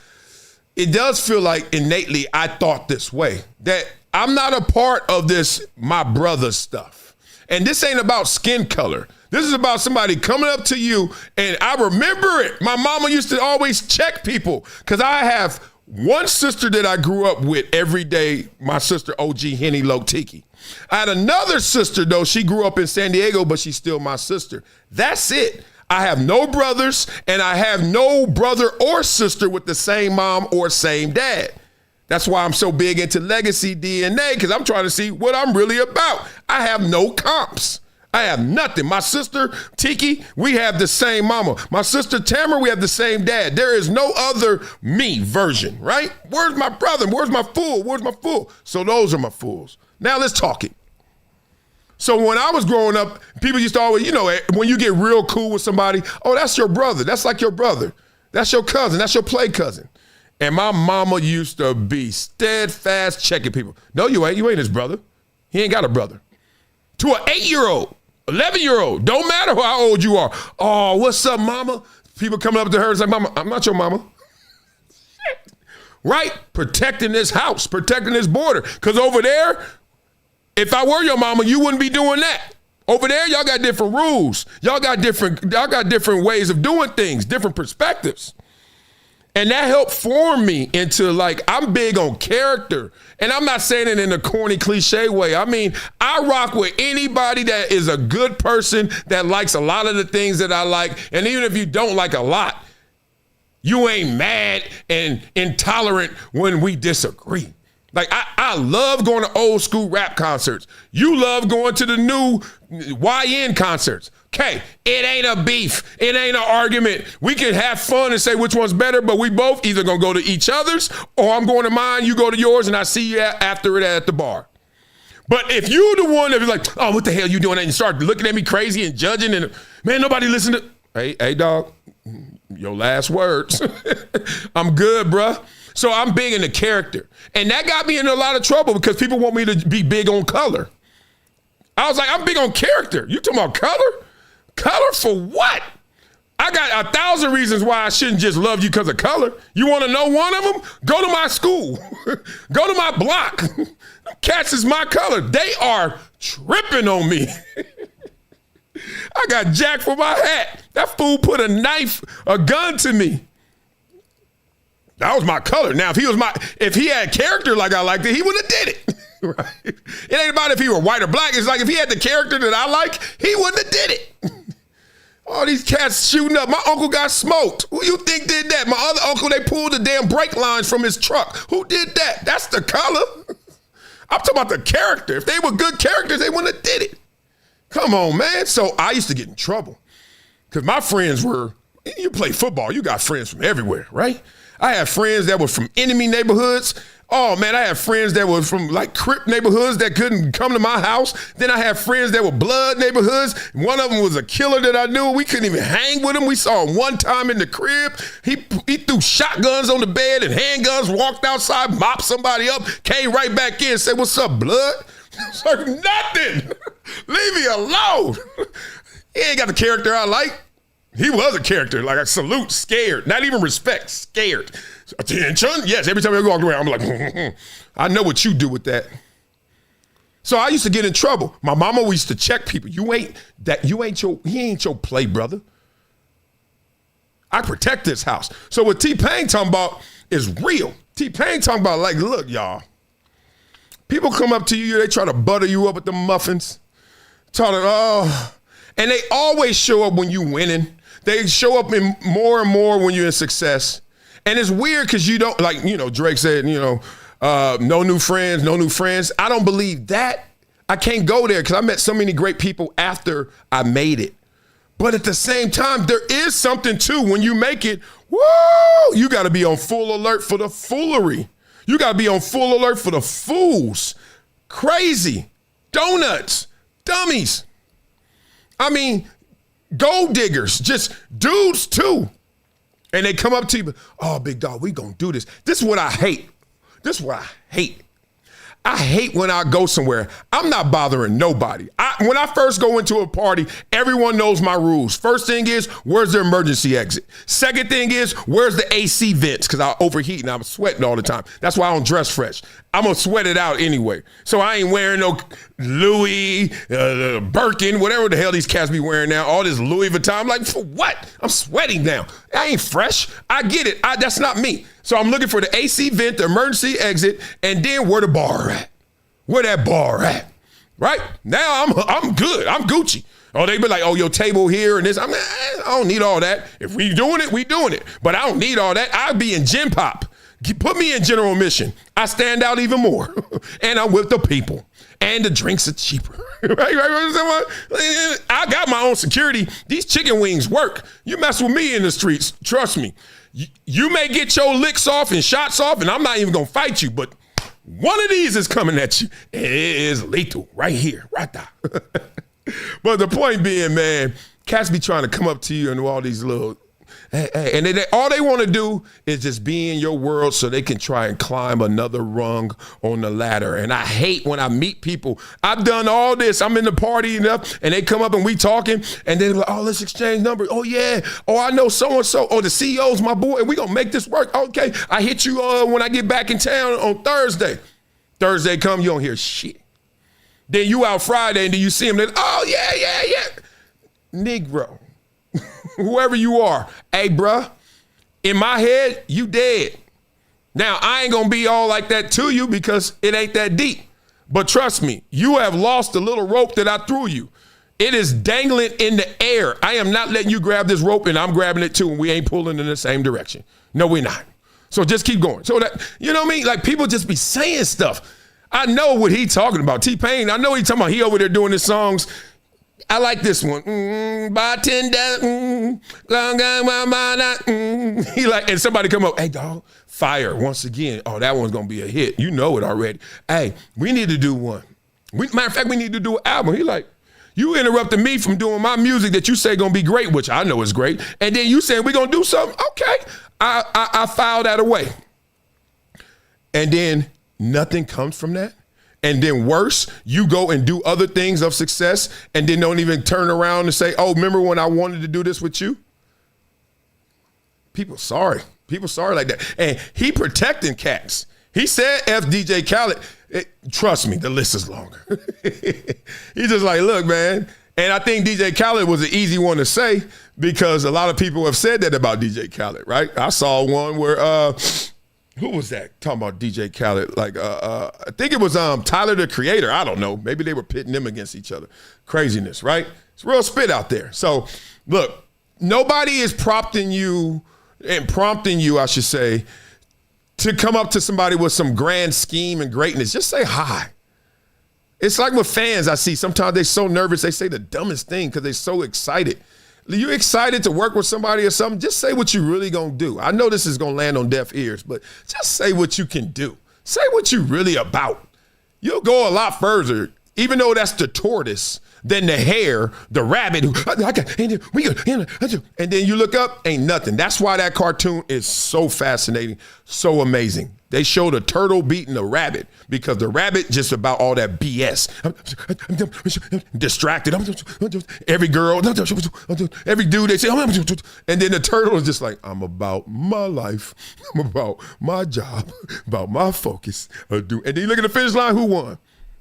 it does feel like innately I thought this way, that I'm not a part of this my brother stuff. And this ain't about skin color. This is about somebody coming up to you, and I remember it. My mama used to always check people because I have one sister that I grew up with every day, my sister OG Henny Lotiki. I had another sister, though. She grew up in San Diego, but she's still my sister. That's it. I have no brothers, and I have no brother or sister with the same mom or same dad. That's why I'm so big into legacy DNA, because I'm trying to see what I'm really about. I have no comps. I have nothing. My sister, Tiki, we have the same mama. My sister, Tamara, we have the same dad. There is no other me version, right? Where's my brother? Where's my fool? Where's my fool? So those are my fools. Now let's talk it. So when I was growing up, people used to always, when you get real cool with somebody, oh, that's your brother. That's like your brother. That's your cousin. That's your play cousin. And my mama used to be steadfast checking people. No, you ain't. You ain't his brother. He ain't got a brother. To an 8-year-old, 11-year-old, don't matter how old you are. Oh, what's up, mama? People coming up to her and say, mama, I'm not your mama. Right? Protecting this house, protecting this border. Because over there, if I were your mama, you wouldn't be doing that. Over there, y'all got different rules. Y'all got different ways of doing things, different perspectives. And that helped form me into, I'm big on character. And I'm not saying it in a corny cliche way. I mean, I rock with anybody that is a good person that likes a lot of the things that I like. And even if you don't like a lot, you ain't mad and intolerant when we disagree. I love going to old school rap concerts. You love going to the new YN concerts. Okay, it ain't a beef. It ain't an argument. We can have fun and say which one's better, but we both either gonna go to each other's or I'm going to mine, you go to yours, and I see you after it at the bar. But if you the one that is like, oh, what the hell you doing? And you start looking at me crazy and judging and, man, nobody listen to, hey, dog, your last words. I'm good, bruh. So I'm big into character. And that got me into a lot of trouble because people want me to be big on color. I was like, I'm big on character. You talking about color? Color for what? I got 1,000 reasons why I shouldn't just love you because of color. You want to know one of them? Go to my school. Go to my block. Cats is my color. They are tripping on me. I got jacked for my hat. That fool put a gun to me. That was my color. Now, if he had character like I liked it, he would have did it. Right? It ain't about if he were white or black. It's like if he had the character that I like, he wouldn't have did it. All these cats shooting up. My uncle got smoked. Who you think did that? My other uncle, they pulled the damn brake lines from his truck. Who did that? That's the color. I'm talking about the character. If they were good characters, they wouldn't have did it. Come on, man. So I used to get in trouble because my friends you play football, you got friends from everywhere, right? I had friends that were from enemy neighborhoods. Oh, man, I had friends that were from Crip neighborhoods that couldn't come to my house. Then I had friends that were blood neighborhoods. One of them was a killer that I knew. We couldn't even hang with him. We saw him one time in the crib. He threw shotguns on the bed and handguns, walked outside, mopped somebody up, came right back in, said, what's up, blood? I was like, nothing. Leave me alone. He ain't got the character I like. He was a character, like a salute, scared, not even respect, scared. Attention, yes, every time I walk away, I'm like, I know what you do with that. So I used to get in trouble. My mama used to check people. He ain't your play, brother. I protect this house. So what T-Pain talking about is real. T-Pain talking about, like, look, y'all. People come up to you, they try to butter you up with the muffins. And they always show up when you winning. They show up in more and more when you're in success. And it's weird because you don't, like, Drake said, no new friends, no new friends. I don't believe that. I can't go there because I met so many great people after I made it. But at the same time, there is something too. When you make it, woo, you got to be on full alert for the foolery. You got to be on full alert for the fools. Crazy. Donuts. Dummies. I mean, gold diggers. Just dudes too. And they come up to you, oh, big dog, we gonna do this. This is what I hate. I hate when I go somewhere. I'm not bothering nobody. When I first go into a party, everyone knows my rules. First thing is, where's the emergency exit? Second thing is, where's the AC vents? Because I overheat and I'm sweating all the time. That's why I don't dress fresh. I'm going to sweat it out anyway. So I ain't wearing no Louis, Birkin, whatever the hell these cats be wearing now. All this Louis Vuitton. I'm like, for what? I'm sweating now. I ain't fresh. I get it. That's not me. So I'm looking for the AC vent, the emergency exit, and then where the bar at. Where that bar at? Right? Now I'm good. I'm Gucci. Oh, they be like, oh, your table here and this. I don't need all that. If we doing it, we doing it. But I don't need all that. I'll be in Gen Pop. Put me in General Mission. I stand out even more. And I'm with the people. And the drinks are cheaper. Right? I got my own security. These chicken wings work. You mess with me in the streets, trust me. You may get your licks off and shots off, and I'm not even going to fight you, but one of these is coming at you. It is lethal right here, right there. But the point being, man, cats be trying to come up to you and do all these little, and all they want to do is just be in your world so they can try and climb another rung on the ladder. And I hate when I meet people. I've done all this. I'm in the party enough, and they come up and we talking, and they're like, oh, let's exchange numbers. Oh, yeah. Oh, I know so-and-so. Oh, the CEO's my boy, and we going to make this work. Okay, I hit you when I get back in town on Thursday. Thursday come, you don't hear shit. Then you out Friday, and then you see him, then, oh, yeah. Negro. Whoever you are, hey, bruh, in my head, you dead. Now, I ain't going to be all like that to you because it ain't that deep. But trust me, you have lost the little rope that I threw you. It is dangling in the air. I am not letting you grab this rope, and I'm grabbing it too, and we ain't pulling in the same direction. No, we're not. So just keep going. So that, you know what I mean? Like, people just be saying stuff. I know what he talking about. T-Pain, I know he talking about he over there doing his songs. I like this one. Bartender, He like, and somebody come up, hey, dog, fire once again. Oh, that one's gonna be a hit. You know it already. Hey, we need to do one. Matter of fact, we need to do an album. He like, you interrupted me from doing my music that you say gonna be great, which I know is great, and then you saying we gonna do something. Okay, I filed that away, and then nothing comes from that. And then worse, you go and do other things of success and then don't even turn around and say, oh, remember when I wanted to do this with you? People sorry like that. And he protecting cats. He said F DJ Khaled. Trust me, the list is longer. He's just like, look, man. And I think DJ Khaled was an easy one to say because a lot of people have said that about DJ Khaled, right? I saw one where, who was that? Talking about DJ Khaled. Like, I think it was Tyler, the Creator. I don't know. Maybe they were pitting them against each other. Craziness, right? It's real spit out there. So, look, nobody is prompting you, I should say, to come up to somebody with some grand scheme and greatness. Just say hi. It's like with fans I see. Sometimes they're so nervous, they say the dumbest thing because they're so excited. You excited to work with somebody or something? Just say what you really gonna do. I know this is gonna land on deaf ears, but just say what you can do. Say what you really about. You'll go a lot further, even though that's the tortoise, than the hare, the rabbit, and then you look up, ain't nothing. That's why that cartoon is so fascinating, so amazing. They showed a turtle beating a rabbit because the rabbit just about all that BS. Distracted. Every girl, every dude, they say, and then the turtle is just like, I'm about my life. I'm about my job, about my focus. And then you look at the finish line, who won?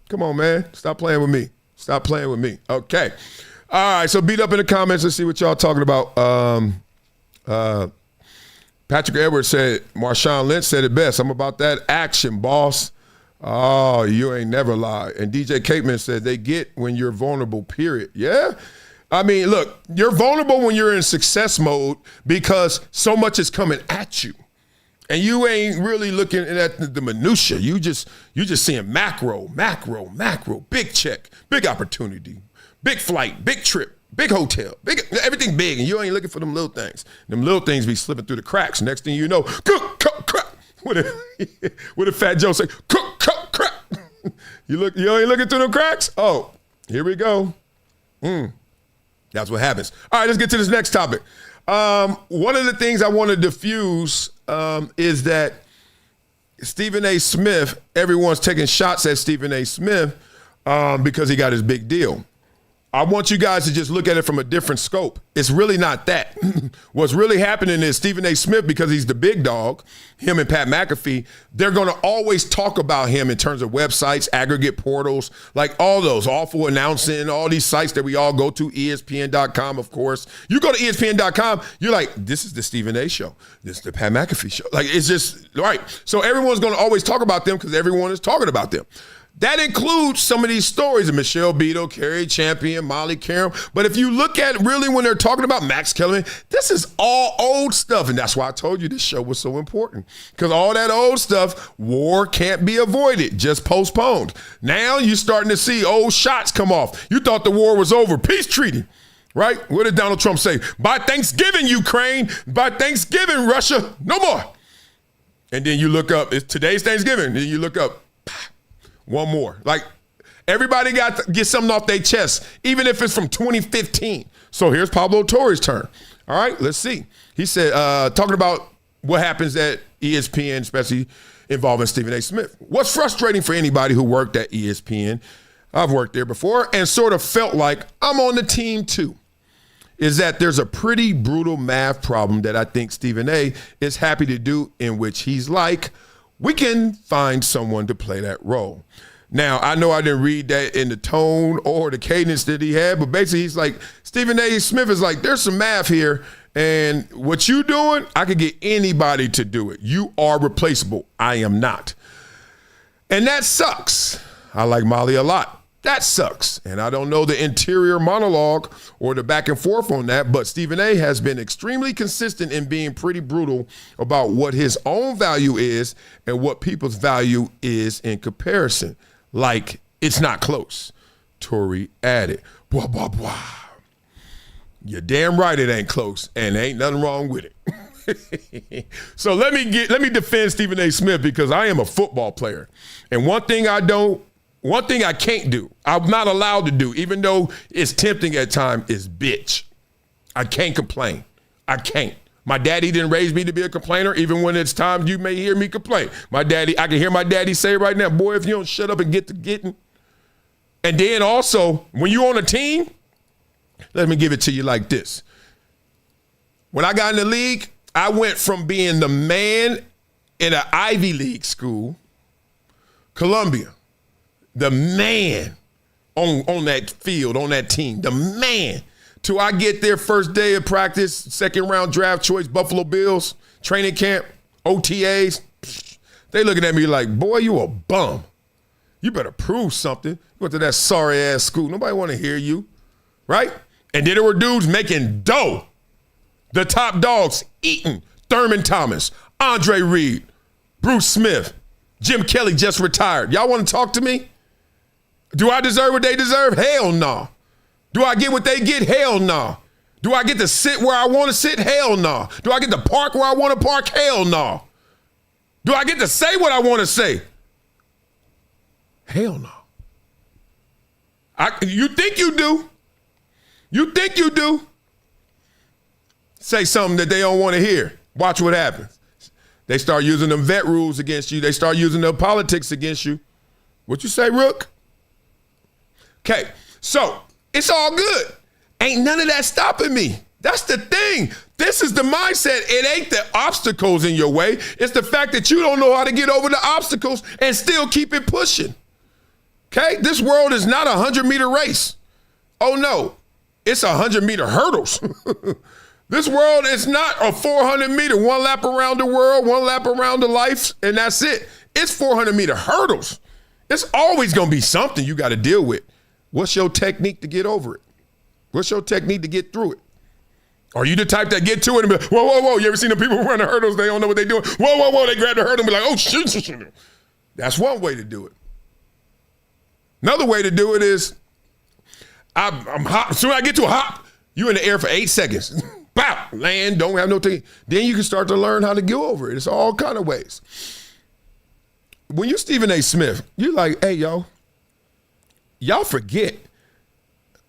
Come on, man. Stop playing with me. Stop playing with me. Okay. All right, so beat up in the comments. Let's see what y'all talking about. Patrick Edwards said, Marshawn Lynch said it best. I'm about that action, boss. Oh, you ain't never lied. And DJ Khaled said they get when you're vulnerable, period. Yeah? I mean, look, you're vulnerable when you're in success mode because so much is coming at you. And you ain't really looking at the minutia. You just seeing macro, big check, big opportunity, big flight, big trip. Big hotel, everything big, and you ain't looking for them little things. Them little things be slipping through the cracks. Next thing you know, crap. What did Fat Joe say? Crap. You ain't looking through them cracks? Oh, here we go. That's what happens. All right, let's get to this next topic. One of the things I want to diffuse is that Stephen A. Smith, everyone's taking shots at Stephen A. Smith because he got his big deal. I want you guys to just look at it from a different scope. It's really not that. What's really happening is Stephen A. Smith, because he's the big dog, him and Pat McAfee, they're going to always talk about him in terms of websites, aggregate portals, like all those, awful announcing, all these sites that we all go to, ESPN.com, of course. You go to ESPN.com, you're like, this is the Stephen A. show. This is the Pat McAfee show. Like, it's just, right. So everyone's going to always talk about them because everyone is talking about them. That includes some of these stories of Michelle Beadle, Carrie Champion, Molly Karam. But if you look at really when they're talking about Max Kellerman, this is all old stuff. And that's why I told you this show was so important. Because all that old stuff, war can't be avoided, just postponed. Now you're starting to see old shots come off. You thought the war was over. Peace treaty, right? What did Donald Trump say? By Thanksgiving, Ukraine. By Thanksgiving, Russia. No more. And then you look up, it's today's Thanksgiving. And then you look up, one more. Like, everybody got to get something off their chest, even if it's from 2015. So here's Pablo Torre's turn. All right, let's see. He said, talking about what happens at ESPN, especially involving Stephen A. Smith. What's frustrating for anybody who worked at ESPN, I've worked there before, and sort of felt like I'm on the team too, is that there's a pretty brutal math problem that I think Stephen A. is happy to do, in which he's like, we can find someone to play that role. Now, I know I didn't read that in the tone or the cadence that he had, but basically he's like, Stephen A. Smith is like, there's some math here, and what you doing, I could get anybody to do it. You are replaceable. I am not. And that sucks. I like Molly a lot. That sucks. And I don't know the interior monologue or the back and forth on that, but Stephen A. has been extremely consistent in being pretty brutal about what his own value is and what people's value is in comparison. Like, it's not close. Torre added, blah, blah, blah. You're damn right it ain't close, and there ain't nothing wrong with it. So let me defend Stephen A. Smith, because I am a football player. And one thing I can't do, I'm not allowed to do, even though it's tempting at times, is bitch. I can't complain. I can't. My daddy didn't raise me to be a complainer, even when it's times you may hear me complain. I can hear my daddy say right now, boy, if you don't shut up and get to getting. And then also, when you're on a team, let me give it to you like this. When I got in the league, I went from being the man in an Ivy League school, Columbia, the man on that field, on that team, the man, till I get there first day of practice, second round draft choice, Buffalo Bills, training camp, OTAs. They looking at me like, boy, you a bum. You better prove something. You went to that sorry-ass school. Nobody want to hear you, right? And then there were dudes making dough. The top dogs, Eaton, Thurman Thomas, Andre Reed, Bruce Smith, Jim Kelly just retired. Y'all want to talk to me? Do I deserve what they deserve? Hell no. Do I get what they get? Hell no. Do I get to sit where I want to sit? Hell no. Do I get to park where I want to park? Hell no. Do I get to say what I want to say? Hell no. You think you do. You think you do. Say something that they don't want to hear. Watch what happens. They start using them vet rules against you. They start using their politics against you. What you say, Rook? Okay, so it's all good. Ain't none of that stopping me. That's the thing. This is the mindset. It ain't the obstacles in your way. It's the fact that you don't know how to get over the obstacles and still keep it pushing. Okay? This world is not a 100-meter race. Oh, no. It's 100-meter hurdles. This world is not a 400-meter, one lap around the world, one lap around the life, and that's it. It's 400-meter hurdles. It's always going to be something you got to deal with. What's your technique to get over it? What's your technique to get through it? Are you the type that get to it and be like, whoa, whoa, whoa, you ever seen the people who run the hurdles, they don't know what they're doing? Whoa, whoa, whoa, they grab the hurdle and be like, oh, shit. That's one way to do it. Another way to do it is, I'm hop. As soon as I get to a hop, you in the air for 8 seconds. Bow, land, don't have no thing. Then you can start to learn how to go over it. It's all kind of ways. When you Stephen A. Smith, you're like, hey, y'all forget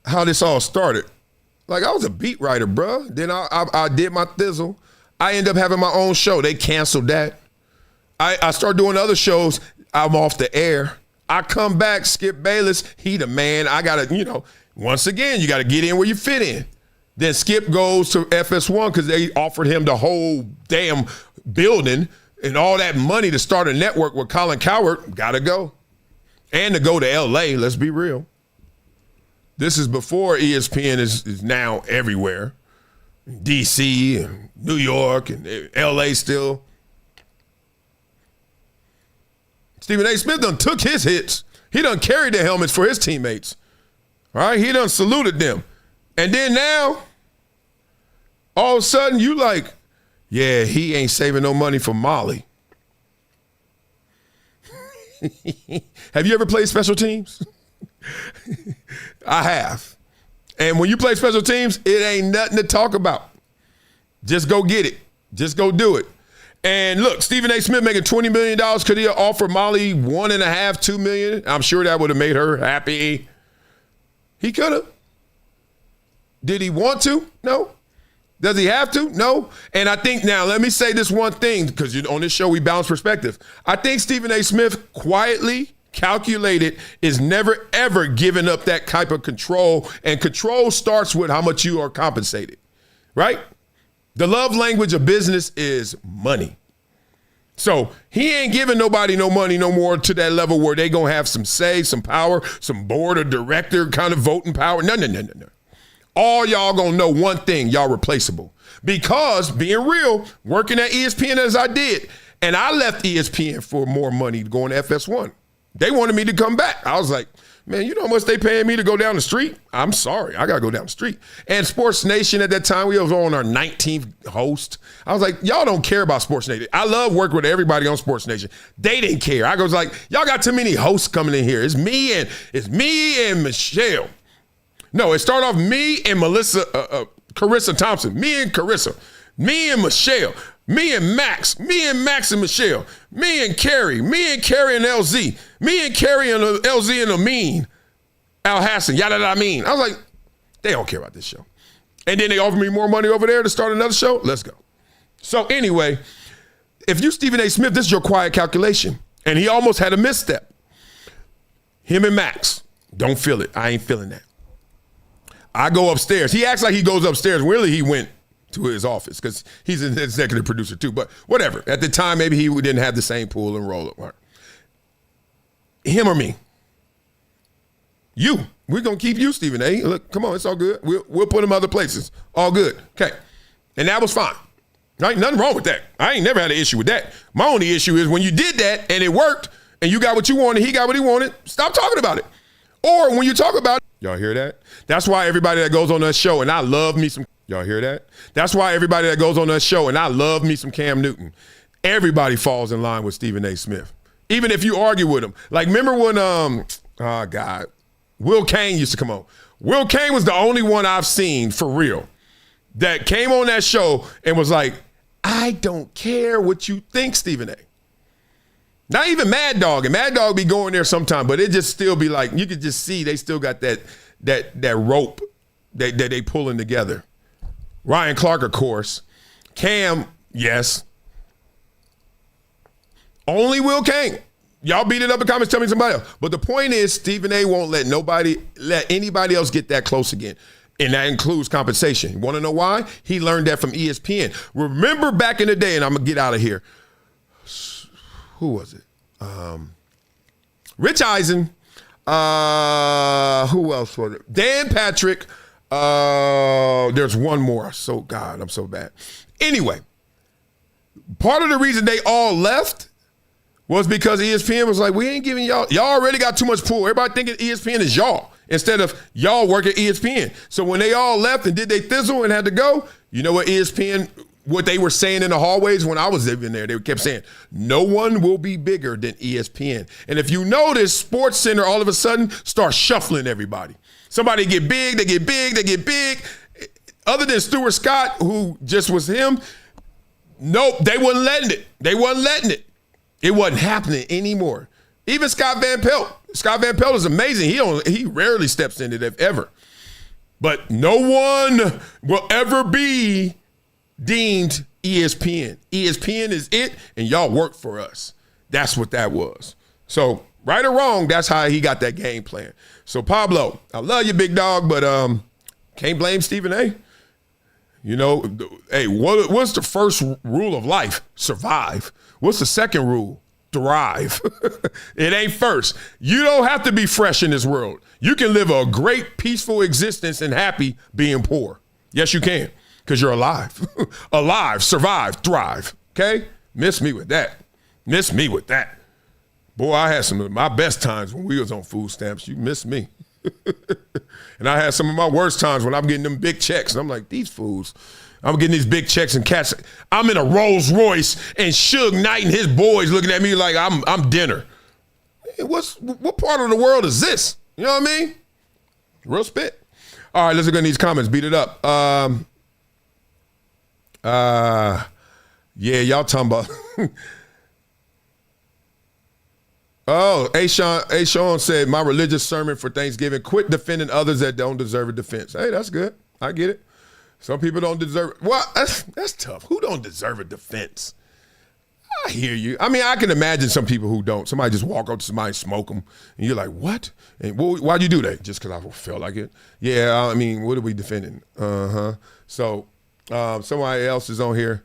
how this all started. Like, I was a beat writer, bro. Then I did my thizzle. I ended up having my own show. They canceled that. I started doing other shows. I'm off the air. I come back, Skip Bayless, he the man. I got to, once again, you got to get in where you fit in. Then Skip goes to FS1 because they offered him the whole damn building and all that money to start a network with Colin Cowherd. Got to go. And to go to L.A., let's be real. This is before ESPN is now everywhere. D.C. and New York and L.A. still. Stephen A. Smith done took his hits. He done carried the helmets for his teammates. All right? He done saluted them. And then now, all of a sudden, you like, yeah, he ain't saving no money for Molly. Have you ever played special teams? I have. And when you play special teams, it ain't nothing to talk about. Just go get it. Just go do it. And look, Stephen A. Smith making $20 million. Could he offer Molly $1.5, $2 million? I'm sure that would have made her happy. He could have. Did he want to? No. Does he have to? No. And I think now, let me say this one thing, because on this show we balance perspective. I think Stephen A. Smith quietly calculated is never, ever giving up that type of control. And control starts with how much you are compensated, right? The love language of business is money. So he ain't giving nobody no money no more to that level where they going to have some say, some power, some board of director kind of voting power. No. All y'all going to know one thing, y'all replaceable. Because being real, working at ESPN as I did, and I left ESPN for more money going to FS1. They wanted me to come back. I was like, man, you know how much they paying me to go down the street? I'm sorry, I got to go down the street. And Sports Nation at that time, we was on our 19th host. I was like, y'all don't care about Sports Nation. I love working with everybody on Sports Nation. They didn't care. I was like, y'all got too many hosts coming in here. It's me and Michelle. No, it started off me and Carissa Thompson, me and Carissa, me and Michelle, me and Max and Michelle, me and Carrie and LZ, me and Carrie and LZ and Amin, Al Hassan, yada I mean. I was like, they don't care about this show. And then they offered me more money over there to start another show. Let's go. So anyway, if you Stephen A. Smith, this is your quiet calculation. And he almost had a misstep. Him and Max, don't feel it. I ain't feeling that. I go upstairs. He acts like he goes upstairs. Really, he went to his office because he's an executive producer too. But whatever. At the time, maybe he didn't have the same pool and roll up. Him or me? You. We're going to keep you, Stephen A. Look, come on. It's all good. We'll put him other places. All good. Okay. And that was fine. Right? Nothing wrong with that. I ain't never had an issue with that. My only issue is when you did that and it worked and you got what you wanted, he got what he wanted, stop talking about it. Or when you talk about it, y'all hear that? That's why everybody that goes on that show, and I love me some, y'all hear that? That's why everybody that goes on that show, and I love me some Cam Newton. Everybody falls in line with Stephen A. Smith. Even if you argue with him. Like, remember when, Will Cain used to come on. Will Cain was the only one I've seen, for real, that came on that show and was like, I don't care what you think, Stephen A. Not even Mad Dog. And Mad Dog be going there sometime, but it just still be like, you could just see they still got that rope that they pulling together. Ryan Clark, of course. Cam, yes. Only Will Kane. Y'all beat it up in comments, tell me somebody else. But the point is, Stephen A won't let anybody else get that close again. And that includes compensation. You want to know why? He learned that from ESPN. Remember back in the day, and I'm going to get out of here. Who was it? Rich Eisen. Who else was it? Dan Patrick. There's one more. I'm so bad. Anyway, part of the reason they all left was because ESPN was like, we ain't giving y'all already got too much pull. Everybody thinking ESPN is y'all instead of y'all work at ESPN. So when they all left and did they thizzle and had to go, you know what ESPN, what they were saying in the hallways when I was living there, they kept saying, no one will be bigger than ESPN. And if you notice, Sports Center all of a sudden starts shuffling everybody. Somebody get big, they get big, they get big. Other than Stuart Scott, who just was him, nope, they wasn't letting it. They wasn't letting it. It wasn't happening anymore. Even Scott Van Pelt. Scott Van Pelt is amazing. He rarely steps into that ever. But no one will ever be deemed ESPN. ESPN is it, and y'all work for us. That's what that was. So right or wrong, that's how he got that game plan. So Pablo, I love you, big dog, but can't blame Stephen A. You know, hey, what's the first rule of life? Survive. What's the second rule? Thrive. It ain't first. You don't have to be fresh in this world. You can live a great, peaceful existence and happy being poor. Yes, you can, because you're alive. Alive, survive, thrive. Okay? Miss me with that. Miss me with that. Boy, I had some of my best times when we was on food stamps. You miss me. And I had some of my worst times when I'm getting them big checks. And I'm like, these fools, I'm getting these big checks and cats. I'm in a Rolls Royce and Suge Knight and his boys looking at me like I'm dinner. Hey, what part of the world is this? You know what I mean? Real spit. All right, let's look at these comments. Beat it up. Yeah, y'all talking about. Oh, A. Sean said, my religious sermon for Thanksgiving, quit defending others that don't deserve a defense. Hey, that's good. I get it. Some people don't deserve it. Well, that's tough. Who don't deserve a defense? I hear you. I mean, I can imagine some people who don't. Somebody just walk up to somebody and smoke them, and you're like, what? And why'd you do that? Just because I felt like it? Yeah, I mean, what are we defending? So somebody else is on here.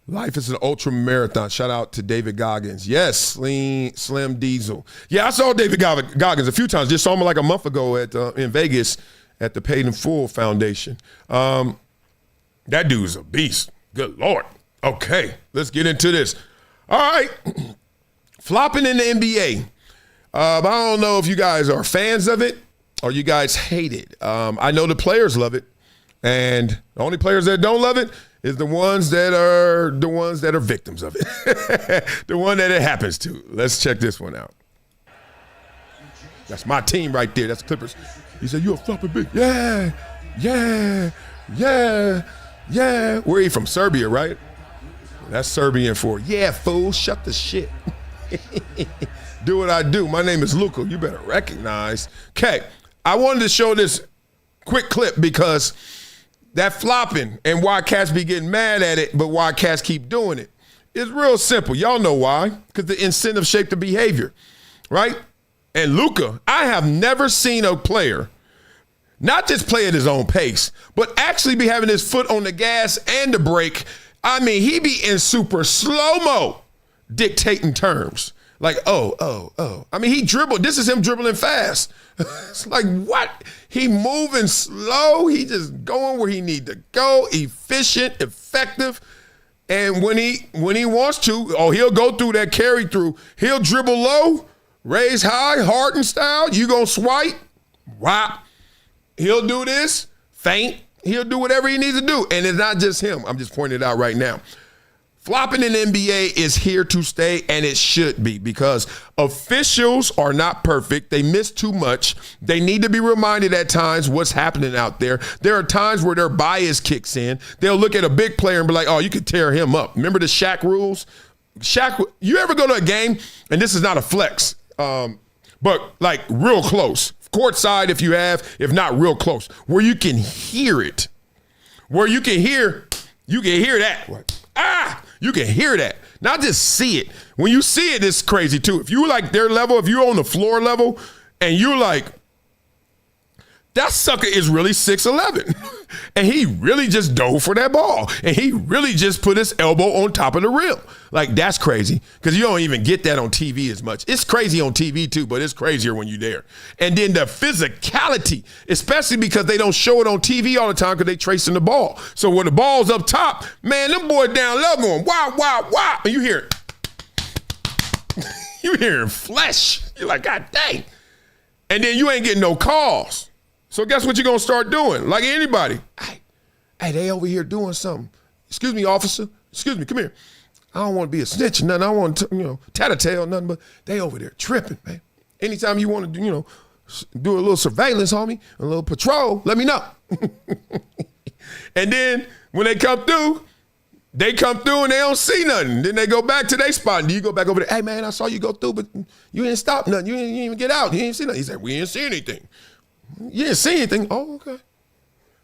Life is an ultra marathon. Shout out to David Goggins. Yes, Slim Diesel. Yeah, I saw David Goggins a few times. Just saw him like a month ago in Vegas at the Paid in Full Foundation. That dude's a beast. Good Lord. Okay, let's get into this. All right, flopping in the NBA. I don't know if you guys are fans of it or you guys hate it. I know the players love it, and the only players that don't love it is the ones that are victims of it. The one that it happens to. Let's check this one out. That's my team right there. That's the Clippers. He said, you a flopping big. Yeah. Where are you from? Serbia, right? That's Serbian for, yeah, fool, shut the shit. Do what I do. My name is Luka. You better recognize. Okay, I wanted to show this quick clip because that flopping and why cats be getting mad at it, but why cats keep doing it. It's real simple. Y'all know why. Because the incentive shape the behavior, right? And Luka, I have never seen a player not just play at his own pace, but actually be having his foot on the gas and the brake. I mean, he be in super slow-mo dictating terms. Like, oh. I mean, he dribbled. This is him dribbling fast. It's like, what? He moving slow. He just going where he need to go. Efficient, effective. And when he wants to, he'll go through that carry through. He'll dribble low, raise high, Harden style. You gonna swipe? Whop. He'll do this, feint. He'll do whatever he needs to do. And it's not just him. I'm just pointing it out right now. Flopping in the NBA is here to stay, and it should be, because officials are not perfect. They miss too much. They need to be reminded at times what's happening out there. There are times where their bias kicks in. They'll look at a big player and be like, oh, you could tear him up. Remember the Shaq rules? Shaq, you ever go to a game, and this is not a flex, but like real close. Courtside if you have, if not real close, where you can hear it. Where you can hear that. You can hear that. Not just see it. When you see it, it's crazy too. If you like their level, if you're on the floor level and you're like, that sucker is really 6'11", and he really just dove for that ball, and he really just put his elbow on top of the rim. Like, that's crazy, because you don't even get that on TV as much. It's crazy on TV too, but it's crazier when you're there. And then the physicality, especially because they don't show it on TV all the time because they tracing the ball. So when the ball's up top, man, them boys down low going, wow, wow, wow, and you hear it. You hearing flesh. You're like, God dang. And then you ain't getting no calls. So guess what you're going to start doing? Like anybody. Hey, they over here doing something. Excuse me, officer. Excuse me, come here. I don't want to be a snitch or nothing. I don't want to, tattletale or nothing, but they over there tripping, man. Anytime you want to, do a little surveillance, homie, a little patrol, let me know. And then when they come through and they don't see nothing. Then they go back to their spot, and you go back over there. Hey, man, I saw you go through, but you didn't stop nothing. You didn't even get out. You didn't see nothing. He said, we didn't see anything. You didn't see anything. Oh, okay.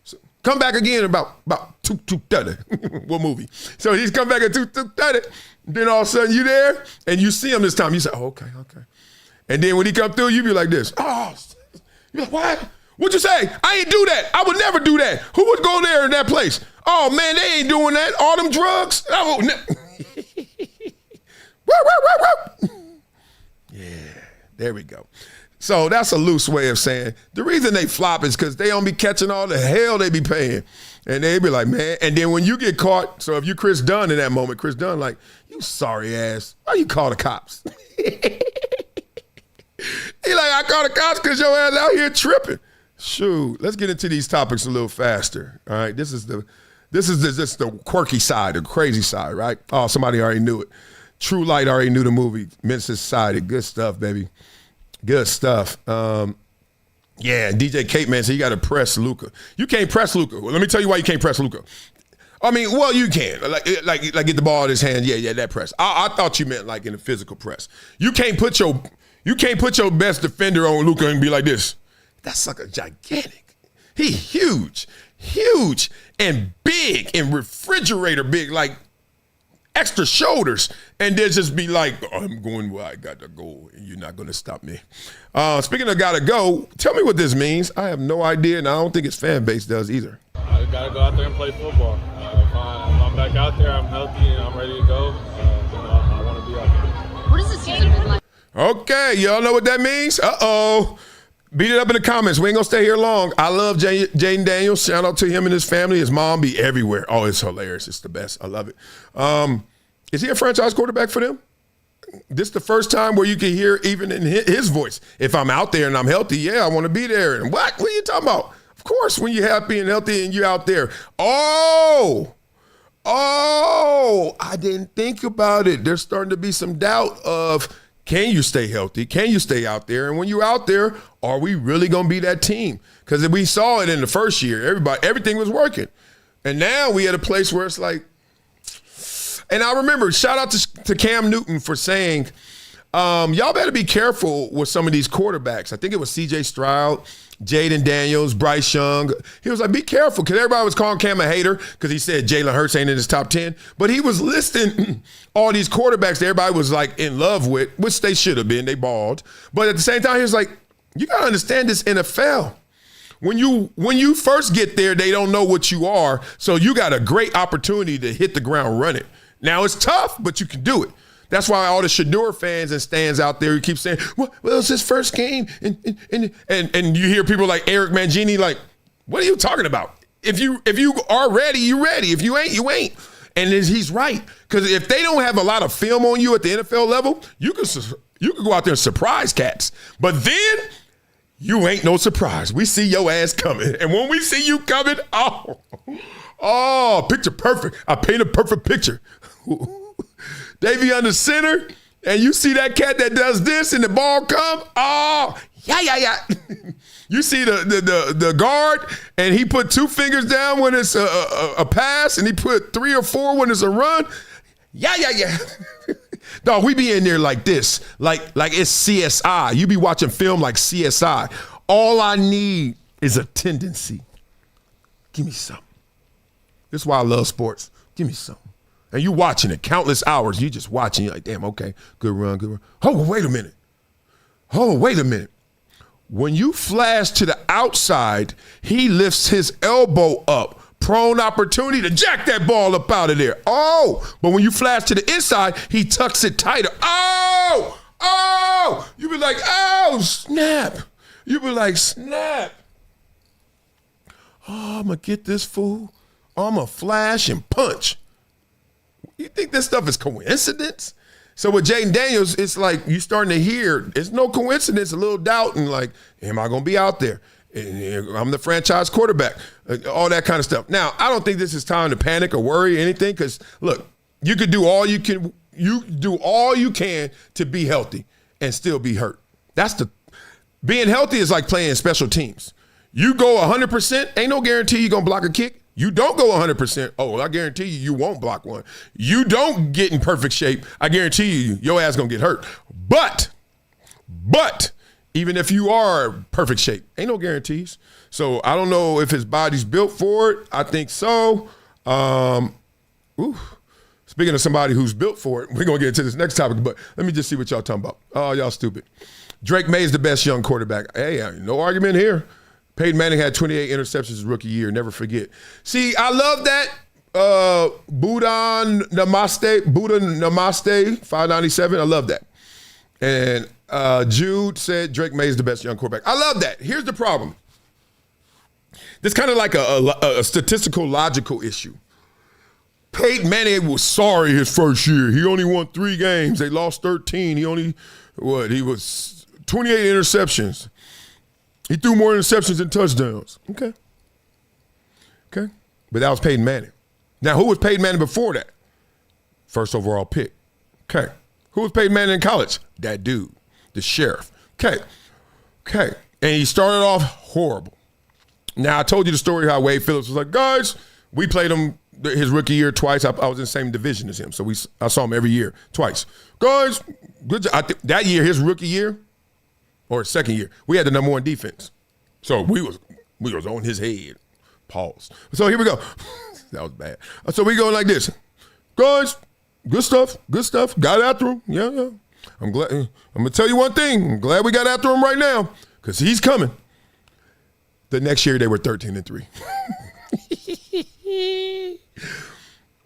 So come back again about 2:30. What movie? So he's come back at 2:30. Then all of a sudden you there and you see him this time. You say, oh, okay. And then when he come through, you be like this. Oh, you're like, what? What'd you say? I ain't do that. I would never do that. Who would go there in that place? Oh man, they ain't doing that. All them drugs. Yeah, there we go. So that's a loose way of saying the reason they flop is because they don't be catching all the hell they be paying. And they be like, man, and then when you get caught, so if you Kris Dunn in that moment, Kris Dunn like, you sorry ass, why you call the cops? He like, I call the cops because your ass out here tripping. Shoot, let's get into these topics a little faster. All right, this is the quirky side, the crazy side, right? Oh, somebody already knew it. True Light already knew the movie, Men's Society. Good stuff, baby. Good stuff. Yeah, DJ Kate, man, so you got to press Luka. You can't press Luka. Well, let me tell you why you can't press Luka. I mean, well, you can. Like get the ball in his hand. Yeah, that press. I thought you meant like in a physical press. You can't put your best defender on Luka and be like this. That sucker gigantic. He huge, and big and refrigerator big, like extra shoulders, and then just be like, oh, I'm going where I got to go, and you're not going to stop me. Speaking of gotta go, tell me what this means. I have no idea, and I don't think his fan base does either. I got to go out there and play football. If I'm back out there, I'm healthy, and I'm ready to go. I want to be out there. What is the season been like? Okay, y'all know what that means? Uh-oh. Beat it up in the comments. We ain't going to stay here long. I love Jayden Daniels. Shout out to him and his family. His mom be everywhere. Oh, it's hilarious. It's the best. I love it. Is he a franchise quarterback for them? This is the first time where you can hear even in his voice, if I'm out there and I'm healthy, yeah, I want to be there. And what are you talking about? Of course, when you're happy and healthy and you're out there. Oh, I didn't think about it. There's starting to be some doubt of, can you stay healthy? Can you stay out there? And when you're out there, are we really going to be that team? Because we saw it in the first year. Everything was working. And now we at a place where it's like, and I remember, shout out to Cam Newton for saying, y'all better be careful with some of these quarterbacks. I think it was C.J. Stroud, Jayden Daniels, Bryce Young. He was like, be careful, because everybody was calling Cam a hater because he said Jalen Hurts ain't in his top 10. But he was listing all these quarterbacks that everybody was like in love with, which they should have been. They balled. But at the same time, he was like, you got to understand this NFL. When you first get there, they don't know what you are. So you got a great opportunity to hit the ground running. Now, it's tough, but you can do it. That's why all the Shedeur fans and stands out there, you keep saying, well, it's his first game. And you hear people like Eric Mangini like, what are you talking about? If you are ready, you're ready. If you ain't, you ain't. And he's right. Because if they don't have a lot of film on you at the NFL level, you can go out there and surprise cats. But then you ain't no surprise. We see your ass coming. And when we see you coming, picture perfect. I paint a perfect picture. They be under center, and you see that cat that does this, and the ball come. Oh, yeah. You see the guard, and he put 2 fingers down when it's a pass, and he put 3 or 4 when it's a run. Yeah. Dog, we be in there like this, like it's CSI. You be watching film like CSI. All I need is a tendency. Give me something. This is why I love sports. Give me something. and you watching it countless hours. You just watching. You're like, damn, okay, good run, good run. Oh, wait a minute. Oh, wait a minute. When you flash to the outside, he lifts his elbow up. Prone opportunity to jack that ball up out of there. Oh, but when you flash to the inside, he tucks it tighter. Oh, you be like, oh, snap. You be like, snap. Oh, I'm going to get this fool. I'm going to flash and punch. You think this stuff is coincidence? So with Jayden Daniels, it's like you starting to hear, it's no coincidence, a little doubt, and like, am I going to be out there? I'm the franchise quarterback, all that kind of stuff. Now, I don't think this is time to panic or worry or anything because, look, you could do all you can. You do all you can to be healthy and still be hurt. Being healthy is like playing special teams. You go 100%, ain't no guarantee you're going to block a kick. You don't go 100%. Oh, I guarantee you won't block one. You don't get in perfect shape. I guarantee you, your ass going to get hurt. But even if you are perfect shape, ain't no guarantees. So I don't know if his body's built for it. I think so. Speaking of somebody who's built for it, we're going to get into this next topic, but let me just see what y'all talking about. Oh, y'all stupid. Drake May's the best young quarterback. Hey, no argument here. Peyton Manning had 28 interceptions his rookie year. Never forget. See, I love that. Buddha Namaste, 597. I love that. And Jude said Drake May is the best young quarterback. I love that. Here's the problem. This kind of like a statistical logical issue. Peyton Manning was sorry his first year. He only won 3 games. They lost 13. He was 28 interceptions. He threw more interceptions than touchdowns. Okay. But that was Peyton Manning. Now, who was Peyton Manning before that? First overall pick. Okay. Who was Peyton Manning in college? That dude, the sheriff. Okay. And he started off horrible. Now, I told you the story how Wade Phillips was like, guys, we played him his rookie year twice. I was in the same division as him, so I saw him every year, twice. Guys, good job. That year, his rookie year, or his second year, we had the number 1 defense. So we was on his head. Pause. So here we go. That was bad. So we going like this. Guys, good stuff. Got after him. Yeah. I'm glad. I'm going to tell you one thing. I'm glad we got after him right now because he's coming. The next year, they were 13-3.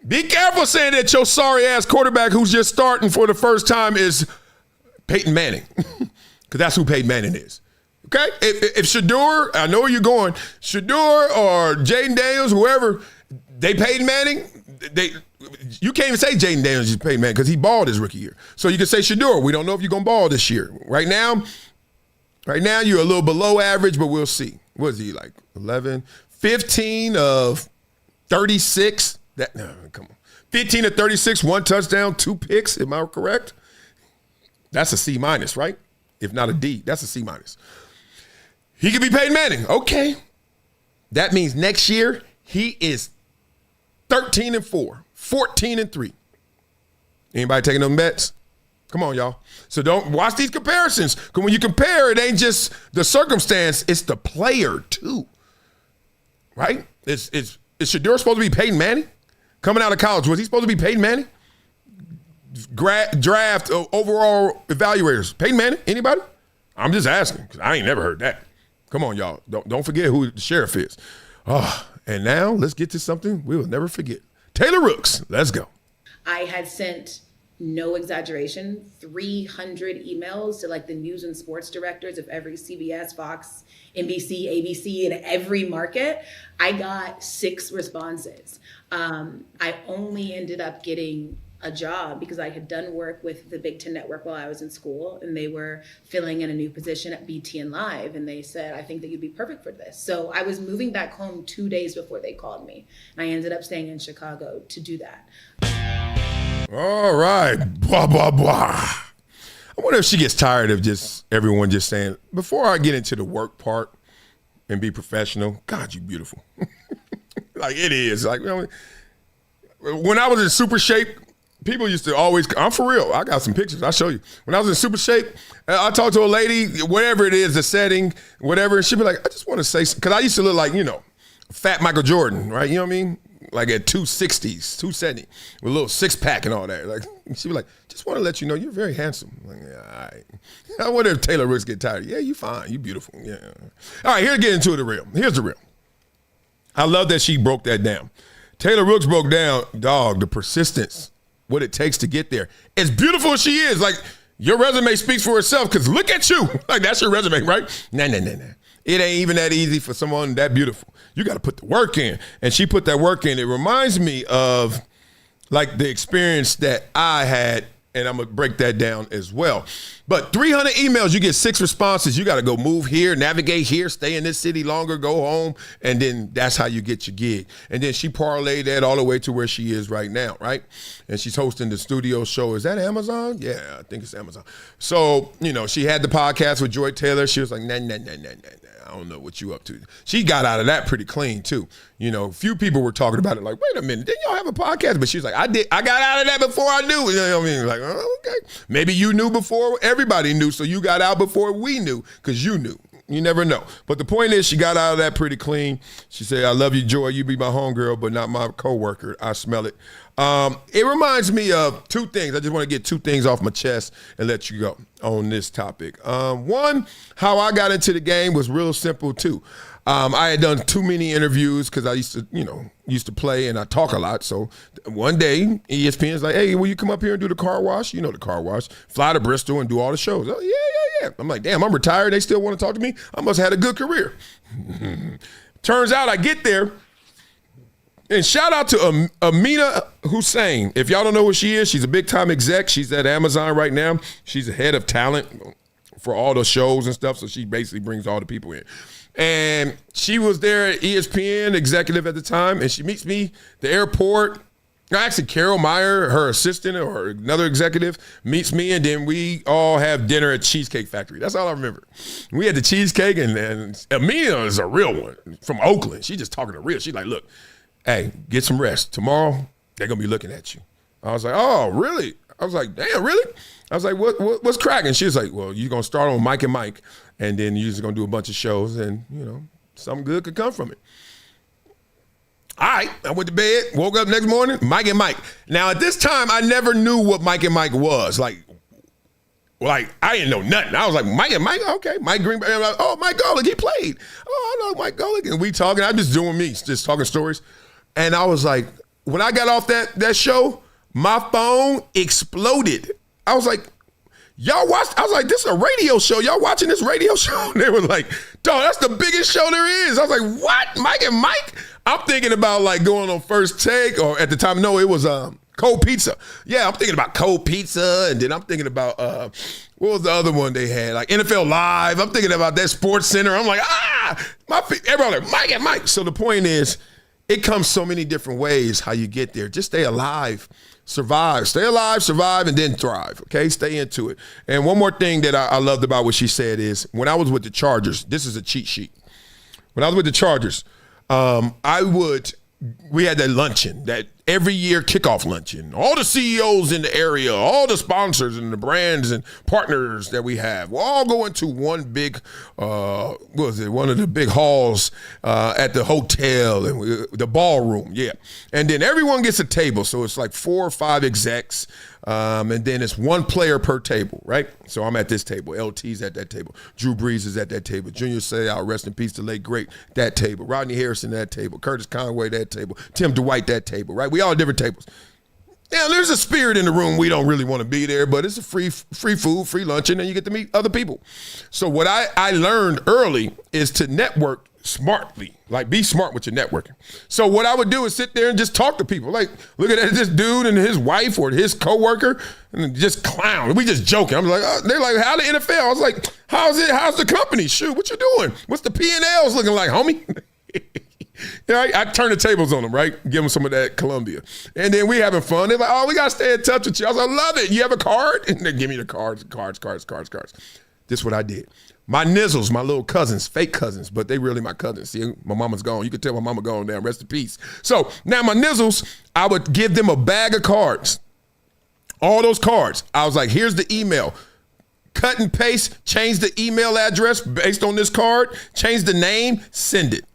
Be careful saying that your sorry-ass quarterback who's just starting for the first time is Peyton Manning because that's who Peyton Manning is. Okay? If Shedeur, I know where you're going, Shedeur or Jayden Daniels, whoever, they Peyton Manning, you can't even say Jayden Daniels is Peyton Manning because he balled his rookie year. So you can say Shedeur, we don't know if you're going to ball this year. Right now, you're a little below average, but we'll see. What is he, like 11, 15 of 36? Come on. 15 of 36, 1 touchdown, 2 picks. Am I correct? That's a C-, right? If not a D, that's a C-. He could be Peyton Manning. Okay. That means next year he is 13-4, 14-3. Anybody taking them bets? Come on, y'all. So don't watch these comparisons. Because when you compare, it ain't just the circumstance, it's the player too. Right? Is Shedeur supposed to be Peyton Manning? Coming out of college, was he supposed to be Peyton Manning? Draft overall evaluators. Peyton Manning? Anybody? I'm just asking because I ain't never heard that. Come on, y'all. Don't forget who the sheriff is. Oh, and now let's get to something we will never forget. Taylor Rooks. Let's go. I had sent, no exaggeration, 300 emails to like the news and sports directors of every CBS, Fox, NBC, ABC, in every market. I got 6 responses. I only ended up getting a job because I had done work with the Big Ten Network while I was in school, and they were filling in a new position at BTN Live, and they said, I think that you'd be perfect for this. So I was moving back home 2 days before they called me, and I ended up staying in Chicago to do that. All right. Blah, blah, blah. I wonder if she gets tired of just everyone just saying, before I get into the work part and be professional, God, you beautiful. Like it is. Like, you know, when I was in super shape, people used to always, I'm for real. I got some pictures. I'll show you. When I was in super shape, I talked to a lady, whatever it is, the setting, whatever, and she'd be like, I just want to say, because I used to look like, fat Michael Jordan, right? You know what I mean? like at 260s, 270, with a little 6-pack and all that. Like she was like, just want to let you know you're very handsome. I'm like, yeah, all right. I wonder if Taylor Rooks get tired. Yeah, you fine, you beautiful. Yeah. All right, here's getting into the real. Here's the real. I love that she broke that down. Taylor Rooks broke down, dog, the persistence, what it takes to get there. As beautiful as she is, like your resume speaks for itself. Because look at you, like that's your resume, right? Nah. It ain't even that easy for someone that beautiful. You got to put the work in. And she put that work in. It reminds me of like the experience that I had, and I'm going to break that down as well. But 300 emails, you get 6 responses. You got to go move here, navigate here, stay in this city longer, go home, and then that's how you get your gig. And then she parlayed that all the way to where she is right now, right? And she's hosting the studio show. Is that Amazon? Yeah, I think it's Amazon. So, you know, she had the podcast with Joy Taylor. She was like, nah. I don't know what you up to. She got out of that pretty clean too. You know, a few people were talking about it like, wait a minute, didn't y'all have a podcast? But she was like, I got out of that before I knew. You know what I mean? Like, oh, okay. Maybe you knew before everybody knew, so you got out before we knew because you knew. You never know. But the point is she got out of that pretty clean. She said, I love you, Joy. You be my homegirl, but not my coworker. I smell it. It reminds me of 2 things. I just want to get 2 things off my chest and let you go on this topic. One, how I got into the game was real simple too. I had done too many interviews because I used to play and I talk a lot. So one day ESPN's like, hey, will you come up here and do the car wash? You know the car wash. Fly to Bristol and do all the shows. Oh, yeah. I'm like, damn, I'm retired. They still want to talk to me? I must have had a good career. Turns out I get there. And shout out to Amina Hussein. If y'all don't know who she is, she's a big-time exec. She's at Amazon right now. She's the head of talent for all the shows and stuff, so she basically brings all the people in. And she was there at ESPN, executive at the time, and she meets me at the airport. Actually, Carol Meyer, her assistant or another executive, meets me, and then we all have dinner at Cheesecake Factory. That's all I remember. We had the cheesecake, and Amina is a real one from Oakland. She just talking to real. She's like, look, hey, get some rest. Tomorrow, they're going to be looking at you. I was like, oh, really? I was like, damn, really? I was like, what's cracking? She was like, well, you're going to start on Mike and Mike, and then you're just going to do a bunch of shows, and, you know, something good could come from it. All right, I went to bed, woke up next morning, Mike and Mike. Now, at this time, I never knew what Mike and Mike was. Like I didn't know nothing. I was like, Mike and Mike, okay. Mike Greenberg, I'm like, oh, Mike Golick, he played. Oh, I know Mike Golick. And we talking, I'm just doing me, just talking stories. And I was like, when I got off that show, my phone exploded. I was like, y'all watched? I was like, this is a radio show. Y'all watching this radio show? And they were like, dog, that's the biggest show there is. I was like, what? Mike and Mike? I'm thinking about like going on First Take, or at the time, no, it was Cold Pizza. Yeah, I'm thinking about Cold Pizza, and then I'm thinking about what was the other one they had? Like NFL Live. I'm thinking about that Sports Center. I'm like, everybody like Mike and Mike. So the point is, it comes so many different ways how you get there. Just stay alive, survive. Stay alive, survive, and then thrive, okay? Stay into it. And one more thing that I loved about what she said is, when I was with the Chargers, this is a cheat sheet. When I was with the Chargers, we had that luncheon, that every year kickoff luncheon. All the CEOs in the area, all the sponsors and the brands and partners that we have, we'll all go into one big, one of the big halls at the hotel, and the ballroom, yeah. And then everyone gets a table, so it's like 4 or 5 execs, and then it's 1 player per table, right? So I'm at this table. LT's at that table. Drew Brees is at that table. Junior Seau, rest in peace, the late great, that table. Rodney Harrison, that table. Curtis Conway, that table. Tim Dwight, that table, right? We all different tables. Now, there's a spirit in the room. We don't really want to be there, but it's a free food, free luncheon, and you get to meet other people. So what I learned early is to network smartly, like be smart with your networking. So what I would do is sit there and just talk to people. Like, look at this dude and his wife or his coworker, and just clown. We just joking. I'm like, they're like, how the NFL? I was like, how's it? How's the company? Shoot, what you doing? What's the P&Ls looking like, homie? You know, I turn the tables on them, right? Give them some of that Columbia. And then we having fun. They're like, oh, we got to stay in touch with you. I was like, I love it. You have a card? And they give me the cards. This is what I did. My nizzles, my little cousins, fake cousins, but they really my cousins. See, my mama's gone. You can tell my mama gone now. Rest in peace. So now my nizzles, I would give them a bag of cards. All those cards. I was like, here's the email. Cut and paste, change the email address based on this card, change the name, send it.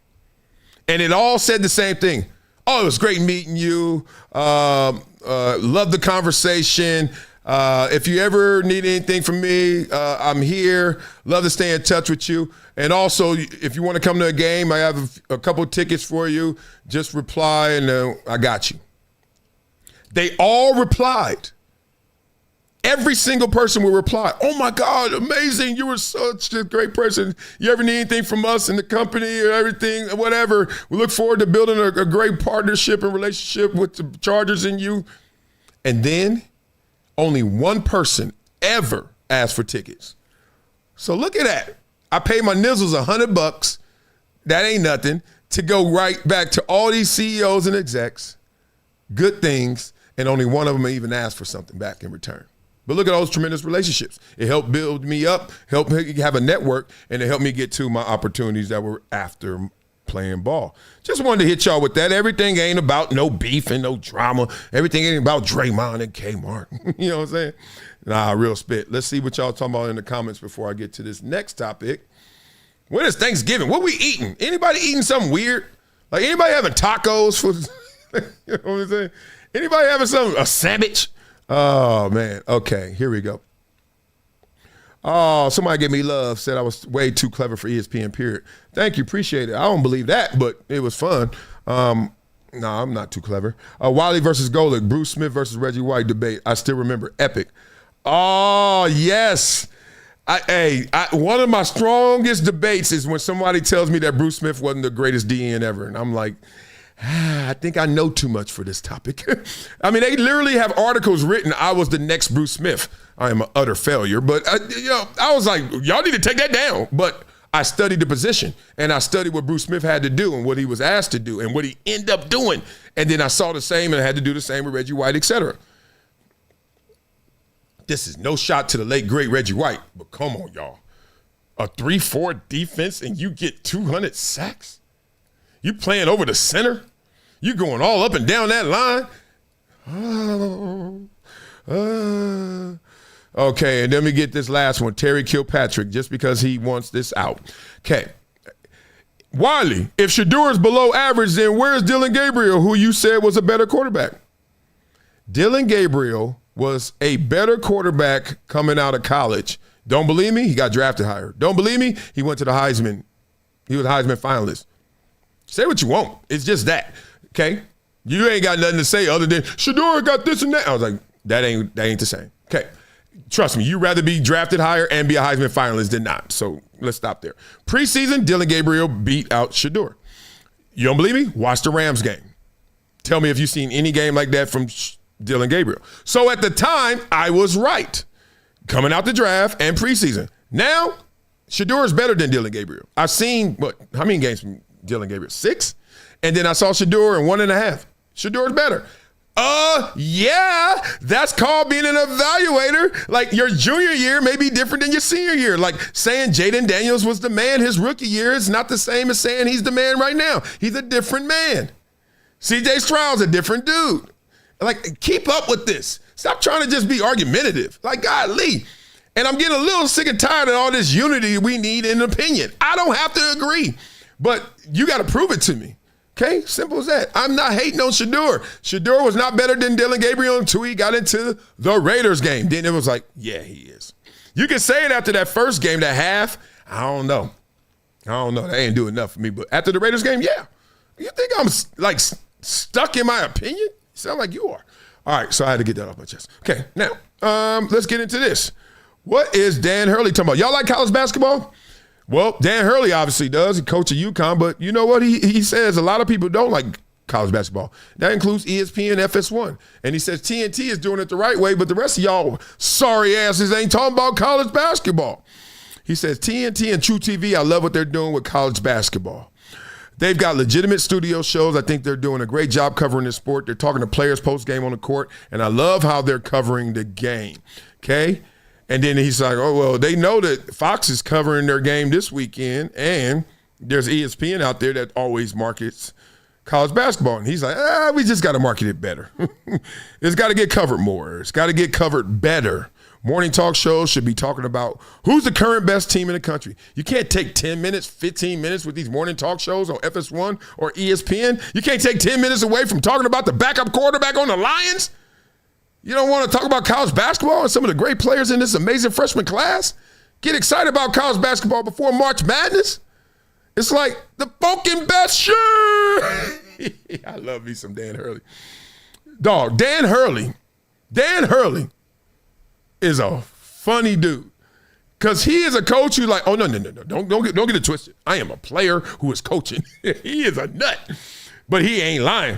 And it all said the same thing. Oh, it was great meeting you. Love the conversation. If you ever need anything from me, I'm here. Love to stay in touch with you. And also, if you want to come to a game, I have a couple tickets for you. Just reply, and I got you. They all replied. Every single person will reply, oh, my God, amazing. You were such a great person. You ever need anything from us in the company or everything, whatever, we look forward to building a great partnership and relationship with the Chargers and you. And then only one person ever asked for tickets. So look at that. I paid my nizzles $100. That ain't nothing. To go right back to all these CEOs and execs, good things, and only one of them even asked for something back in return. But look at those tremendous relationships. It helped build me up, helped me have a network, and it helped me get to my opportunities that were after playing ball. Just wanted to hit y'all with that. Everything ain't about no beef and no drama. Everything ain't about Draymond and K-Mart. You know what I'm saying? Nah, real spit. Let's see what y'all talking about in the comments before I get to this next topic. When is Thanksgiving? What we eating? Anybody eating something weird? Like anybody having tacos for, you know what I'm saying? Anybody having a sandwich? Oh, man. Okay, here we go. Oh, somebody gave me love, said I was way too clever for ESPN, period. Thank you, appreciate it. I don't believe that, but it was fun. No, I'm not too clever. Wiley versus Golick, Bruce Smith versus Reggie White debate. I still remember. Epic. Oh, yes. One of my strongest debates is when somebody tells me that Bruce Smith wasn't the greatest DN ever, and I'm like, I think I know too much for this topic. I mean, they literally have articles written, I was the next Bruce Smith. I am an utter failure. But, I was like, y'all need to take that down. But I studied the position, and I studied what Bruce Smith had to do and what he was asked to do and what he ended up doing. And then I saw the same, and I had to do the same with Reggie White, et cetera. This is no shot to the late, great Reggie White. But come on, y'all. A 3-4 defense, and you get 200 sacks? You playing over the center? You going all up and down that line? Okay, and then we get this last one, Terry Kilpatrick, just because he wants this out. Okay. Wiley, if Shedeur is below average, then where's Dillon Gabriel, who you said was a better quarterback? Dillon Gabriel was a better quarterback coming out of college. Don't believe me? He got drafted higher. Don't believe me? He went to the Heisman. He was a Heisman finalist. Say what you want. It's just that, okay? You ain't got nothing to say other than Shedeur got this and that. I was like, that ain't the same. Okay, trust me, you'd rather be drafted higher and be a Heisman finalist than not. So let's stop there. Preseason, Dillon Gabriel beat out Shedeur. You don't believe me? Watch the Rams game. Tell me if you've seen any game like that from Dillon Gabriel. So at the time, I was right. Coming out the draft and preseason. Now, Shedeur is better than Dillon Gabriel. I've seen, how many games from Dillon Gabriel? 6? And then I saw Shedeur in 1.5. Shedeur's better. Yeah, that's called being an evaluator. Like your junior year may be different than your senior year. Like saying Jayden Daniels was the man his rookie year is not the same as saying he's the man right now. He's a different man. CJ Stroud's a different dude. Like, keep up with this. Stop trying to just be argumentative. Like, golly. And I'm getting a little sick and tired of all this unity we need in opinion. I don't have to agree, but you got to prove it to me. Okay, simple as that. I'm not hating on Shedeur. Shedeur was not better than Dillon Gabriel until he got into the Raiders game. Then it was like, yeah, he is. You can say it after that first game, that half. I don't know. That ain't doing enough for me. But after the Raiders game, yeah. You think I'm like stuck in my opinion? Sound like you are. All right, so I had to get that off my chest. Okay, now let's get into this. What is Dan Hurley talking about? Y'all like college basketball? Well, Dan Hurley obviously does. He coaches UConn, but you know what? He says a lot of people don't like college basketball. That includes ESPN FS1. And he says TNT is doing it the right way, but the rest of y'all sorry asses ain't talking about college basketball. He says TNT and True TV, I love what they're doing with college basketball. They've got legitimate studio shows. I think they're doing a great job covering this sport. They're talking to players post-game on the court, and I love how they're covering the game, okay? And then he's like, oh, well, they know that Fox is covering their game this weekend, and there's ESPN out there that always markets college basketball. And he's like, we just got to market it better. It's got to get covered more. It's got to get covered better, Morning talk shows should be talking about who's the current best team in the country. You can't take 10 minutes, 15 minutes with these morning talk shows on FS1 or ESPN. You can't take 10 minutes away from talking about the backup quarterback on the Lions. You don't want to talk about college basketball and some of the great players in this amazing freshman class? Get excited about college basketball before March Madness? It's like the fucking best shit. I love me some Dan Hurley. Dog, Dan Hurley is a funny dude. Because he is a coach who's like, oh, no. Don't get it twisted. I am a player who is coaching. He is a nut. But he ain't lying.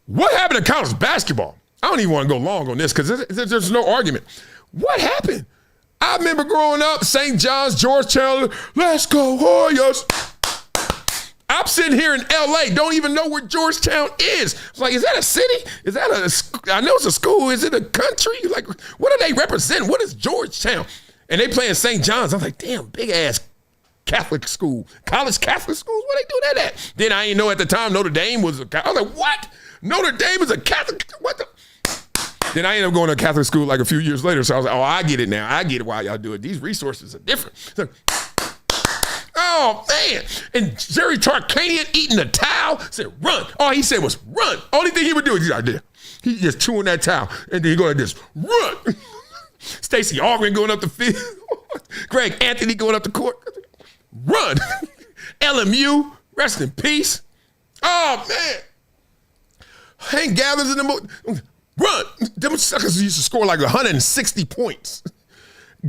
What happened to college basketball? I don't even want to go long on this because there's no argument. What happened? I remember growing up, St. John's, Georgetown, let's go Warriors. I'm sitting here in L.A., don't even know where Georgetown is. It's like, is that a city? Is that I know it's a school. Is it a country? Like, what do they represent? What is Georgetown? And they playing St. John's. I was like, damn, big-ass Catholic school. College Catholic schools? Where they do that at? Then I didn't know at the time Notre Dame was a Catholic. I was like, what? Notre Dame is a Catholic? What the? Then I ended up going to a Catholic school like a few years later. So I was like, oh, I get it now. I get it why y'all do it. These resources are different. So, oh, man. And Jerry Tarkanian eating a towel said, run. All he said was run. Only thing he would do is he just chewing that towel. And then he go like this, run. Stacey Augman going up the field. Greg Anthony going up the court. Run. LMU, rest in peace. Oh, man. Hank Gathers in the run. Them suckers used to score like 160 points.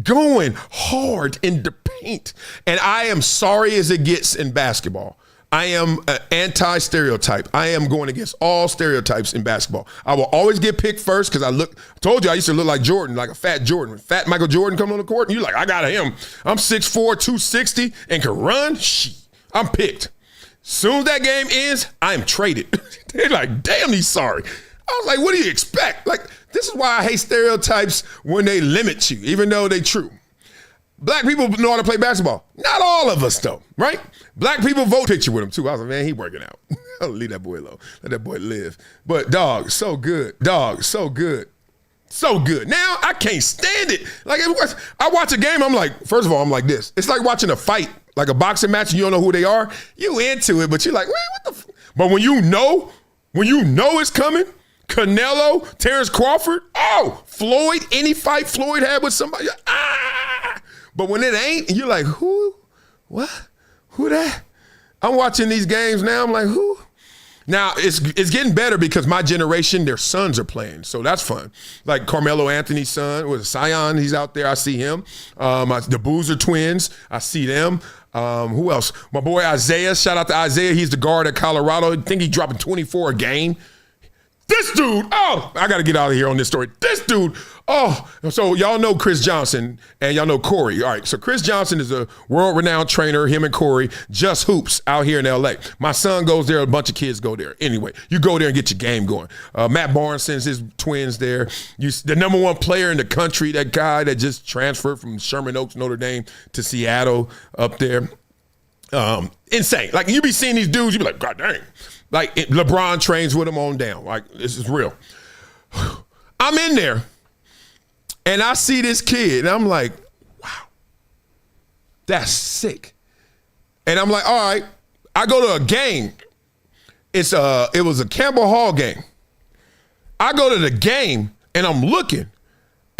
Going hard in the paint. And I am sorry as it gets in basketball. I am an anti-stereotype. I am going against all stereotypes in basketball. I will always get picked first because I told you I used to look like Jordan, like a fat Jordan. When fat Michael Jordan come on the court, and you're like, I got him. I'm 6'4", 260, and can run. I'm picked. Soon as that game ends, I am traded. They're like, damn, he's sorry. I was like, what do you expect? Like, this is why I hate stereotypes when they limit you, even though they're true. Black people know how to play basketball. Not all of us, though, right? Black people vote picture with him, too. I was like, man, he working out. I'll leave that boy alone. Let that boy live. But, dog, so good. Dog, so good. So good. Now, I can't stand it. Like, I watch a game, I'm like, first of all, I'm like this. It's like watching a fight, like a boxing match, and you don't know who they are. You into it, but you're like, man, what the But when you know it's coming, Canelo, Terrence Crawford, Floyd, any fight Floyd had with somebody, But when it ain't, you're like, who? What? Who that? I'm watching these games now, I'm like, who? Now, it's getting better because my generation, their sons are playing, so that's fun. Like Carmelo Anthony's son, was Sion, he's out there, I see him. The Boozer twins, I see them. Who else? My boy Isaiah, shout out to Isaiah, he's the guard at Colorado. I think he's dropping 24 a game. This dude, I got to get out of here on this story. This dude, so y'all know Chris Johnson and y'all know Corey. All right, so Chris Johnson is a world-renowned trainer, him and Corey, Just Hoops out here in L.A. My son goes there, a bunch of kids go there. Anyway, you go there and get your game going. Matt Barnes sends his twins there. The number one player in the country, that guy that just transferred from Sherman Oaks, Notre Dame to Seattle up there. Insane. Like, you be seeing these dudes, you be like, God dang. Like, LeBron trains with him on down. Like, this is real. I'm in there, and I see this kid, and I'm like, wow, that's sick. And I'm like, all right, I go to a game. It was a Campbell Hall game. I go to the game, and I'm looking,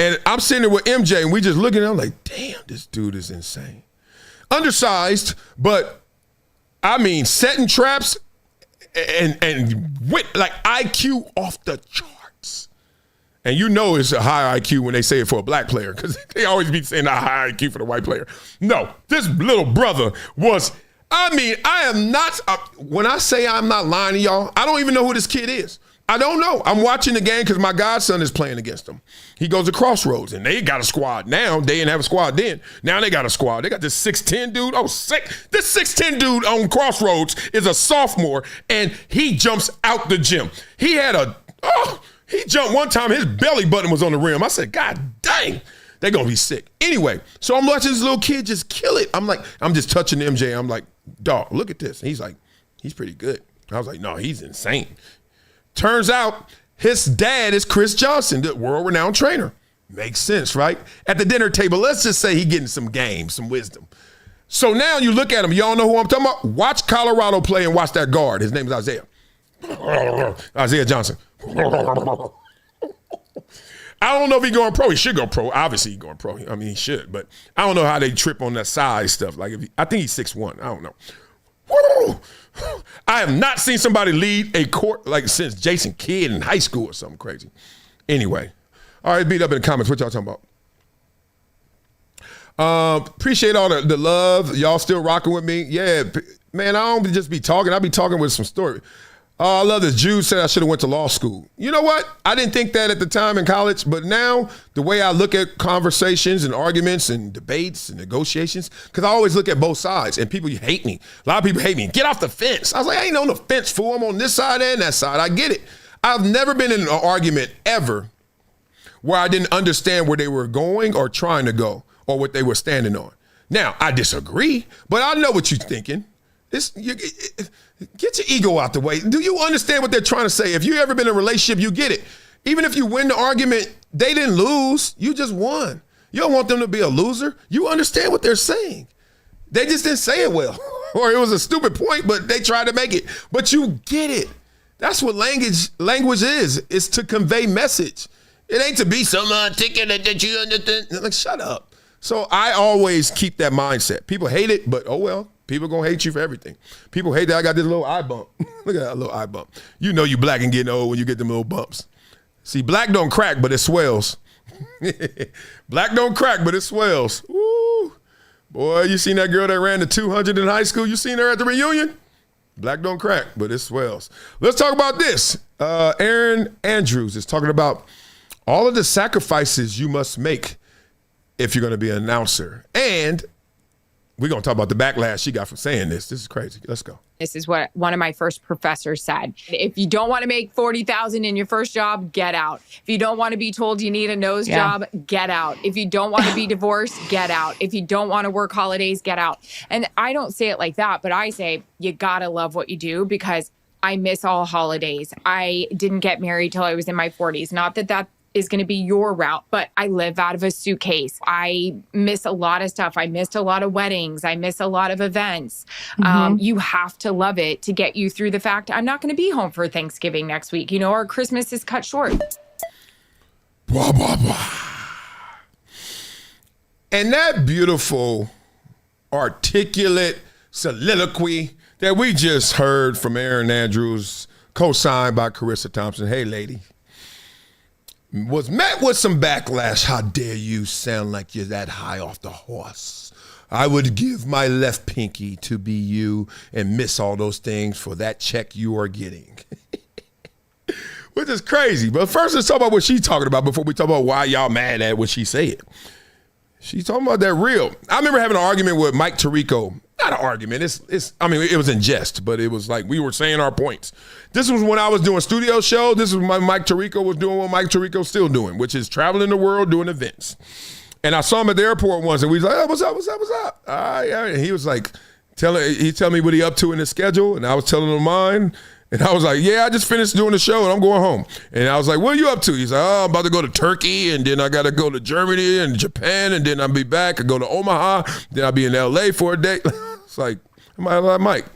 and I'm sitting there with MJ, and we just looking, and I'm like, damn, this dude is insane. Undersized, but, I mean, setting traps, and with like IQ off the charts. And you know it's a high IQ when they say it for a black player because they always be saying a high IQ for the white player. No, this little brother was, I am not, when I say I'm not lying to y'all, I don't even know who this kid is. I don't know. I'm watching the game because my godson is playing against them. He goes to Crossroads, and they got a squad now. They didn't have a squad then. Now they got a squad. They got this 6'10 dude. Oh, sick. This 6'10 dude on Crossroads is a sophomore, and he jumps out the gym. He jumped one time. His belly button was on the rim. I said, God dang, they're going to be sick. Anyway, so I'm watching this little kid just kill it. I'm just touching MJ. I'm like, dog, look at this. And he's like, he's pretty good. I was like, no, he's insane. Turns out his dad is Chris Johnson, the world-renowned trainer. Makes sense, right? At the dinner table, let's just say he getting some game, some wisdom. So now you look at him. Y'all know who I'm talking about? Watch Colorado play and watch that guard. His name is Isaiah. Isaiah Johnson. I don't know if he's going pro. He should go pro. Obviously, he's going pro. I mean, he should. But I don't know how they trip on that size stuff. Like, I think he's 6'1". I don't know. Woo! I have not seen somebody lead a court like since Jason Kidd in high school or something crazy. Anyway. All right, beat up in the comments. What y'all talking about? Appreciate all the love. Y'all still rocking with me? Yeah, man, I don't just be talking. I be talking with some story. I love this. Jude said I should have went to law school. You know what? I didn't think that at the time in college, but now the way I look at conversations and arguments and debates and negotiations, because I always look at both sides, and people hate me. A lot of people hate me. Get off the fence. I was like, I ain't on the fence, fool. I'm on this side and that side. I get it. I've never been in an argument ever where I didn't understand where they were going or trying to go or what they were standing on. Now, I disagree, but I know what you're thinking. Get your ego out the way. Do you understand what they're trying to say? If you've ever been in a relationship, you get it. Even if you win the argument, they didn't lose. You just won. You don't want them to be a loser. You understand what they're saying. They just didn't say it well. Or it was a stupid point, but they tried to make it. But you get it. That's what language is. It's to convey message. It ain't to be some ticket that you understand. Like, shut up. So I always keep that mindset. People hate it, but oh well. People gonna hate you for everything. People hate that I got this little eye bump. Look at that little eye bump. You know you black and getting old when you get them little bumps. See, black don't crack, but it swells. Black don't crack, but it swells. Woo. Boy, you seen that girl that ran the 200 in high school? You seen her at the reunion? Black don't crack, but it swells. Let's talk about this. Erin Andrews is talking about all of the sacrifices you must make if you're going to be an announcer. And we're going to talk about the backlash she got from saying this. This is crazy. Let's go. This is what one of my first professors said. If you don't want to make $40,000 in your first job, get out. If you don't want to be told you need a nose job, get out. If you don't want to be divorced, get out. If you don't want to work holidays, get out. And I don't say it like that, but I say you got to love what you do, because I miss all holidays. I didn't get married till I was in my 40s. Not that that is going to be your route, but I live out of a suitcase. I miss a lot of stuff. I missed a lot of weddings. I miss a lot of events. You have to love it to get you through the fact I'm not going to be home for Thanksgiving next week, you know, or Christmas is cut short. Blah, blah, blah. And that beautiful, articulate soliloquy that we just heard from Erin Andrews, co-signed by Carissa Thompson. Hey, lady. Was met with some backlash. How dare you sound like you're that high off the horse? I would give my left pinky to be you and miss all those things for that check you are getting. Which is crazy. But first, let's talk about what she's talking about before we talk about why y'all mad at what she said. She's talking about that real. I remember having an argument with Mike Tirico. Not an argument. I mean, it was in jest, but it was like we were saying our points. This was when I was doing studio show. This was when Mike Tirico was doing what Mike Tirico's still doing, which is traveling the world doing events. And I saw him at the airport once, and we was like, oh, what's up? And he was like, he tell me what he up to in his schedule, and I was telling him mine. And I was like, yeah, I just finished doing the show and I'm going home. And I was like, what are you up to? He's like, oh, I'm about to go to Turkey, and then I got to go to Germany and Japan, and then I'll be back. I go to Omaha, then I'll be in LA for a day. It's like, Mike,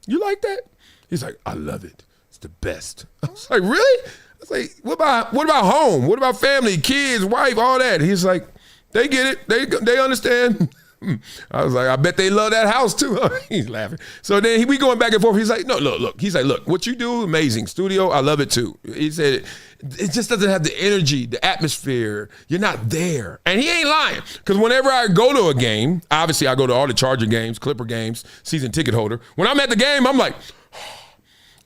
you like that? He's like, I love it. It's the best. I was like, really? I was like, what about home? What about family, kids, wife, all that? He's like, they get it. They understand. I was like, I bet they love that house too. He's laughing. So then we going back and forth. He's like, no, look. He's like, look, what you do, amazing. Studio, I love it too. He said, it just doesn't have the energy, the atmosphere. You're not there. And he ain't lying. Because whenever I go to a game, obviously I go to all the Charger games, Clipper games, season ticket holder. When I'm at the game, I'm like,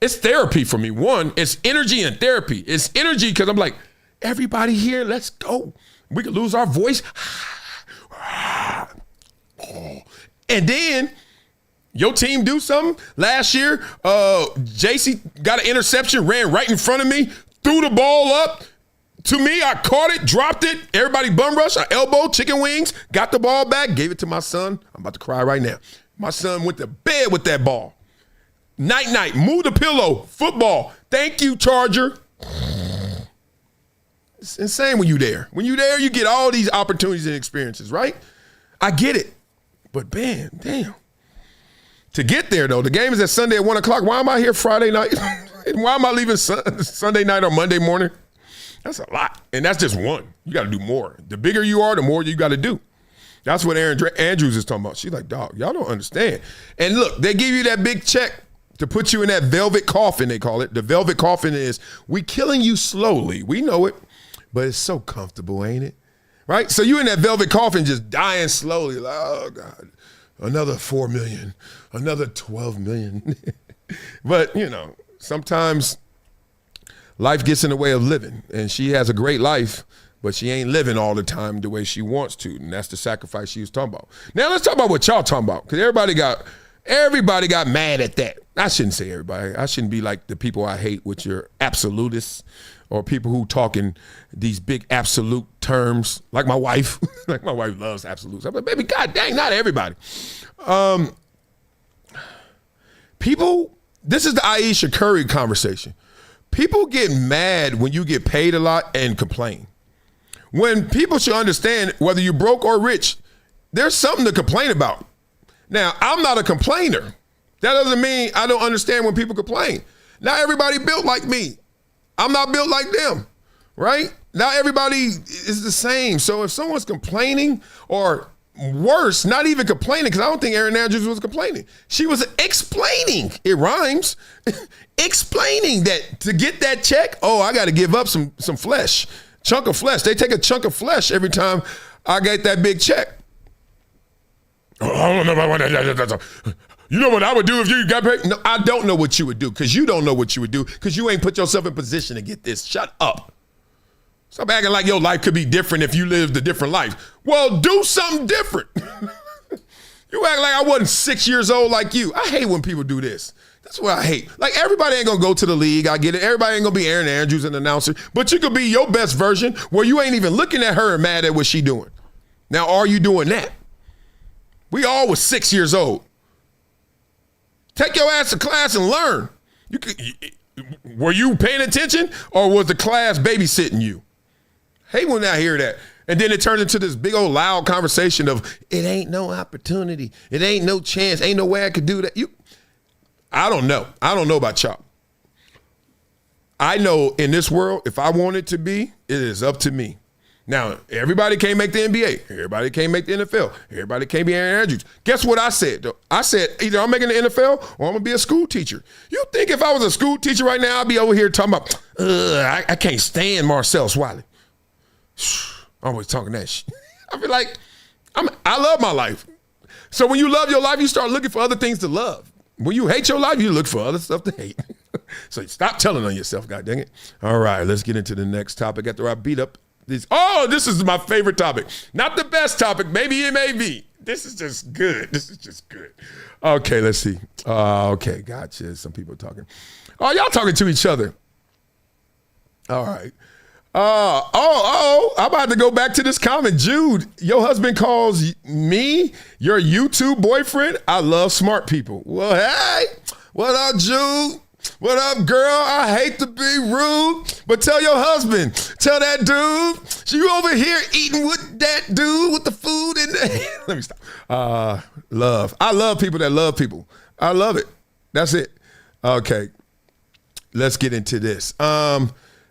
it's therapy for me. One, it's energy and therapy. It's energy because I'm like, everybody here, let's go. We could lose our voice. And then your team do something. Last year, JC got an interception, ran right in front of me, threw the ball up to me. I caught it, dropped it. Everybody bum rush. I elbowed, chicken wings, got the ball back, gave it to my son. I'm about to cry right now. My son went to bed with that ball. Night, move the pillow, football. Thank you, Charger. It's insane when you're there. When you're there, you get all these opportunities and experiences, right? I get it. But, man, damn. To get there, though, the game is at Sunday at 1 o'clock. Why am I here Friday night? Why am I leaving Sunday night or Monday morning? That's a lot. And that's just one. You got to do more. The bigger you are, the more you got to do. That's what Erin Andrews is talking about. She's like, dog, y'all don't understand. And look, they give you that big check to put you in that velvet coffin, they call it. The velvet coffin is, we killing you slowly. We know it, but it's so comfortable, ain't it? Right? So you in that velvet coffin just dying slowly. Like, oh, God, another 4 million, another 12 million. But, you know, sometimes life gets in the way of living. And she has a great life, but she ain't living all the time the way she wants to. And that's the sacrifice she was talking about. Now let's talk about what y'all talking about, because everybody got mad at that. I shouldn't say everybody. I shouldn't be like the people I hate, which are absolutists, or people who talk in these big absolute terms, like my wife. Like my wife loves absolutes. I'm like, baby, God dang, not everybody. People, this is the Ayesha Curry conversation. People get mad when you get paid a lot and complain. When people should understand, whether you're broke or rich, there's something to complain about. Now, I'm not a complainer. That doesn't mean I don't understand when people complain. Not everybody built like me. I'm not built like them, right? Not everybody is the same. So if someone's complaining, or worse, not even complaining, because I don't think Erin Andrews was complaining. She was explaining, it rhymes, explaining that to get that check, oh, I got to give up some flesh, chunk of flesh. They take a chunk of flesh every time I get that big check. Oh, I don't know about that. You know what I would do if you got paid? No, I don't know what you would do, because you don't know what you would do, because you ain't put yourself in position to get this. Shut up. Stop acting like your life could be different if you lived a different life. Well, do something different. You act like I wasn't 6 years old like you. I hate when people do this. That's what I hate. Like, everybody ain't gonna go to the league. I get it. Everybody ain't gonna be Erin Andrews, an announcer. But you could be your best version where you ain't even looking at her and mad at what she doing. Now, are you doing that? We all was 6 years old. Take your ass to class and learn. Were you paying attention, or was the class babysitting you? Hate when I hear that. And then it turns into this big old loud conversation of, it ain't no opportunity. It ain't no chance. Ain't no way I could do that. I don't know. I don't know about y'all. I know in this world, if I want it to be, it is up to me. Now, everybody can't make the NBA. Everybody can't make the NFL. Everybody can't be Erin Andrews. Guess what I said, though? I said, either I'm making the NFL or I'm going to be a school teacher. You think if I was a school teacher right now, I'd be over here talking about, I can't stand Marcellus Wiley. Always talking that shit. I feel like I love my life. So when you love your life, you start looking for other things to love. When you hate your life, you look for other stuff to hate. So stop telling on yourself, God dang it. All right, let's get into the next topic after I beat up these. Oh, this is my favorite topic. Not the best topic. Maybe it may be. This is just good. This is just good. Okay, let's see. Okay, gotcha. Some people talking. Oh, y'all talking to each other. All right. I'm about to go back to this comment. Jude, your husband calls me your YouTube boyfriend. I love smart people. Well, hey, what up, Jude? What up, girl? I hate to be rude, but tell your husband, tell that dude, you over here eating with that dude with the food in there. Let me stop. Love. I love people that love people. I love it. That's it. Okay, let's get into this.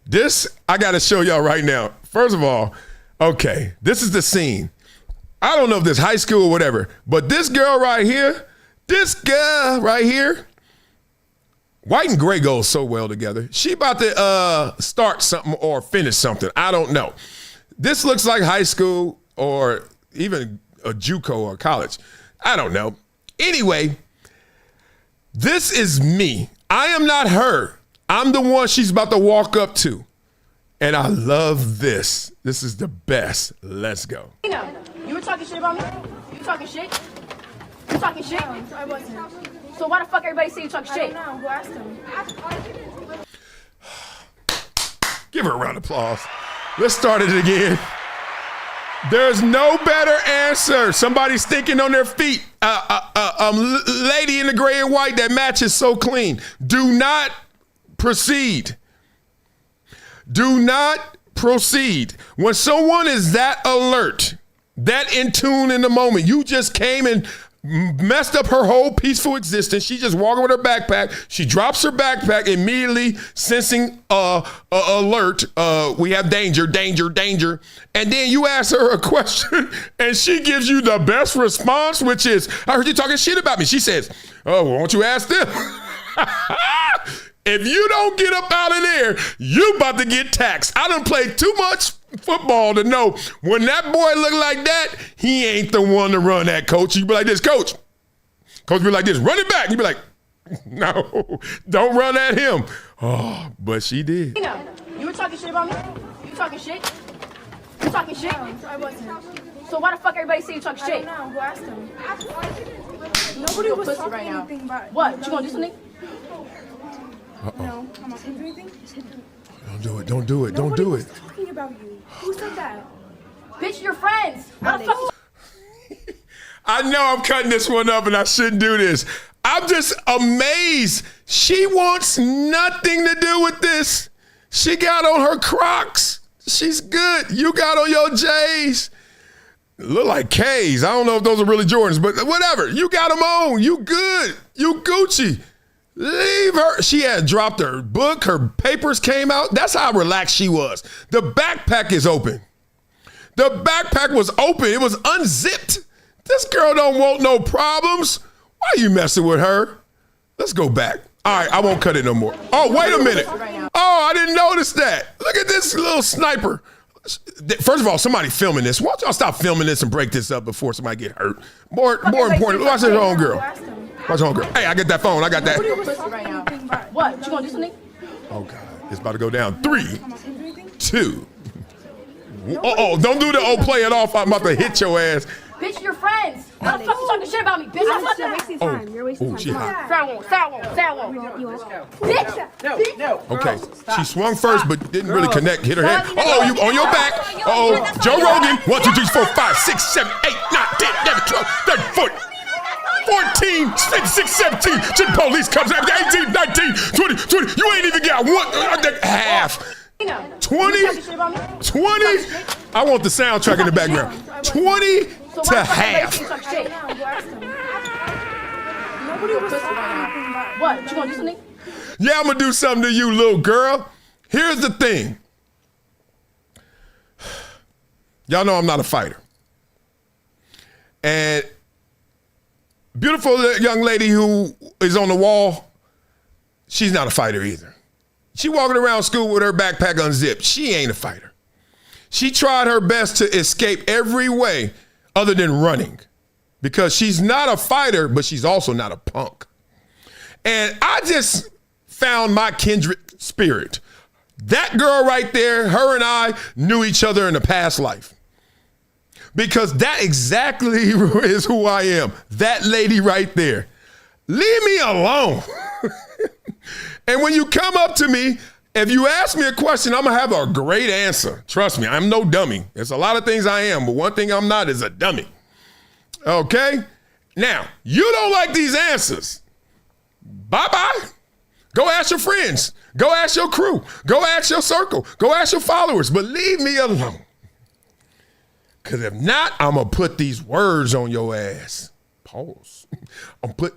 This, I got to show y'all right now. First of all, okay, this is the scene. I don't know if this high school or whatever, but this girl right here, white and gray goes so well together. She about to start something or finish something. I don't know. This looks like high school or even a JUCO or college. I don't know. Anyway, this is me. I am not her. I'm the one she's about to walk up to. And I love this. This is the best. Let's go. You were talking shit about me? You talking shit? You talking shit? No, I wasn't. So why the fuck everybody say you talking shit? I don't know. Who asked him? Give her a round of applause. Let's start it again. There's no better answer. Somebody stinking on their feet. Lady in the gray and white that matches so clean. Do not proceed. Do not proceed. When someone is that alert, that in tune in the moment, you just came and messed up her whole peaceful existence. She just walking with her backpack. She drops her backpack, immediately sensing alert. We have danger, danger, danger. And then you ask her a question and she gives you the best response, which is, I heard you talking shit about me. She says, oh, well, won't you ask them? If you don't get up out of there, you about to get taxed. I done played too much football to know when that boy look like that, he ain't the one to run that, coach. You be like this, coach. Coach be like this, run it back. You be like, no, don't run at him. Oh, but she did. You were talking shit about me? You talking shit? You talking shit? No, I wasn't. So why the fuck everybody say you talking shit? I don't know. Who asked him? Nobody was talking right anything about. What? You gonna do something? No, I'm not gonna do anything. Don't do it. Don't do it. Don't do it. Talking about you. Who said that? Bitch, your friends. What the fuck? I know I'm cutting this one up and I shouldn't do this. I'm just amazed. She wants nothing to do with this. She got on her Crocs. She's good. You got on your J's. Look like K's. I don't know if those are really Jordans, but whatever. You got them on. You good. You Gucci. Leave her. She had dropped her book. Her papers came out. That's how relaxed she was. The backpack is open. The backpack was open. It was unzipped. This girl don't want no problems. Why are you messing with her? Let's go back. All right, I won't cut it no more. Oh, wait a minute. Oh, I didn't notice that. Look at this little sniper. First of all, somebody filming this. Why don't y'all stop filming this and break this up before somebody get hurt? More important, watch your own girl. Watch your own girl. Hey, I get that phone. I got that. What? You gonna do something? Oh, God. It's about to go down. 3, 2. Oh, don't do the old play it off. I'm about to hit your ass. Bitch, your friends. Why the fuck you talking shit about me? Bitch, I'm You're wasting time. You're wasting time. She hot. Sour. You want to Bitch. No. Okay. She swung first, but didn't really connect. Hit her head. Oh, you on your back. Oh, Joe Rogan. 1, 2, 3, 4, 5, 6, 7, 8, 9, 10, 11, 12, 13, 14. 14, 15, 17, the police comes after 18, 19, 20. You ain't even got one, half. 20. I want the soundtrack in the background. 20 to half. What? You gonna do something? Yeah, I'm gonna do something to you, little girl. Here's the thing. Y'all know I'm not a fighter. And beautiful young lady who is on the wall, she's not a fighter either. She walking around school with her backpack unzipped. She ain't a fighter. She tried her best to escape every way other than running because she's not a fighter, but she's also not a punk. And I just found my kindred spirit. That girl right there, her and I knew each other in a past life. Because that exactly is who I am. That lady right there. Leave me alone. And when you come up to me, if you ask me a question, I'm gonna have a great answer. Trust me, I'm no dummy. There's a lot of things I am, but one thing I'm not is a dummy. Okay? Now, you don't like these answers. Bye-bye. Go ask your friends. Go ask your crew. Go ask your circle. Go ask your followers, but leave me alone. Because if not, I'm going to put these words on your ass. Pause.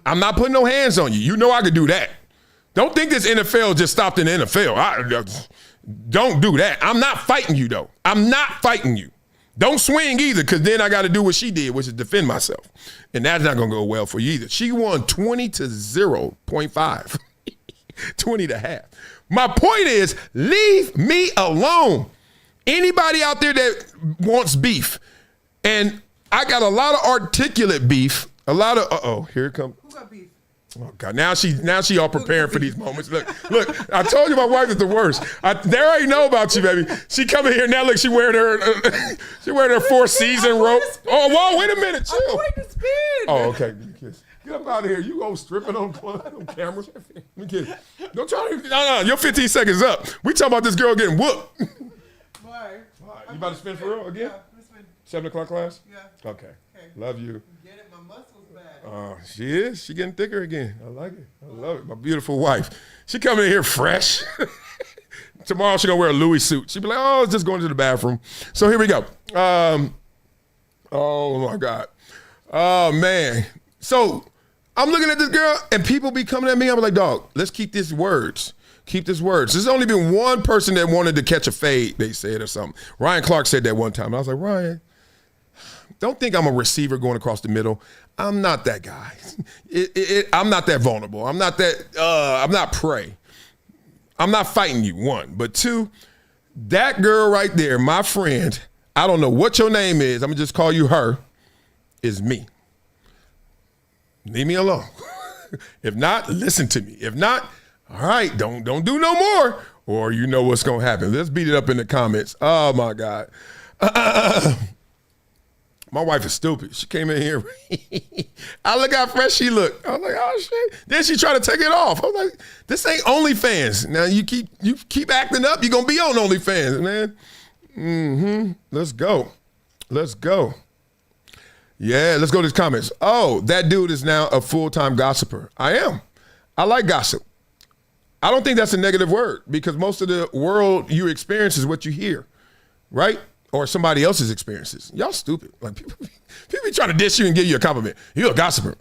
I'm not putting no hands on you. You know I could do that. Don't think this NFL just stopped in the NFL. Don't do that. I'm not fighting you, though. I'm not fighting you. Don't swing either, because then I got to do what she did, which is defend myself. And that's not going to go well for you either. She won 20 to 0.5. 20 to half. My point is, leave me alone. Anybody out there that wants beef, and I got a lot of articulate beef, a lot of, here it comes. Who got beef? Oh God, now she all preparing for these moments. Look, I told you my wife is the worst. They already know about you, baby. She coming here now, look, she wearing her fourth season rope. Oh, whoa, wait a minute, chill. I'm going to spin. Oh, okay, get up out of here. You go stripping on cameras. Let me get it. Don't try to, no, your 15 seconds up. We talking about this girl getting whooped. You about to spin for real again? Yeah, 7 o'clock class? Yeah. Okay. Love you. Get it, my muscles back. She is. She getting thicker again. I like it. I love it. My beautiful wife. She coming in here fresh. Tomorrow she's gonna wear a Louis suit. She'll be like, oh, it's just going to the bathroom. So here we go. Oh my God. Oh man. So I'm looking at this girl and people be coming at me. I'm like, dog, let's keep these words. Keep this words. There's only been one person that wanted to catch a fade, they said, or something. Ryan Clark said that one time. I was like, Ryan, don't think I'm a receiver going across the middle. I'm not that guy. I'm not that vulnerable. I'm not that, I'm not prey. I'm not fighting you, one. But two, that girl right there, my friend, I don't know what your name is. I'm going to just call you her, is me. Leave me alone. If not, listen to me. If not, all right, don't do no more, or you know what's going to happen. Let's beat it up in the comments. Oh, my God. My wife is stupid. She came in here. I look how fresh she looked. I was like, oh, shit. Then she tried to take it off. I was like, this ain't OnlyFans. Now, you keep acting up, you're going to be on OnlyFans, man. Mm-hmm. Let's go. Let's go. Yeah, let's go to his comments. Oh, that dude is now a full-time gossiper. I am. I like gossip. I don't think that's a negative word because most of the world you experience is what you hear, right? Or somebody else's experiences. Y'all stupid. Like people be trying to diss you and give you a compliment. You're a gossiper.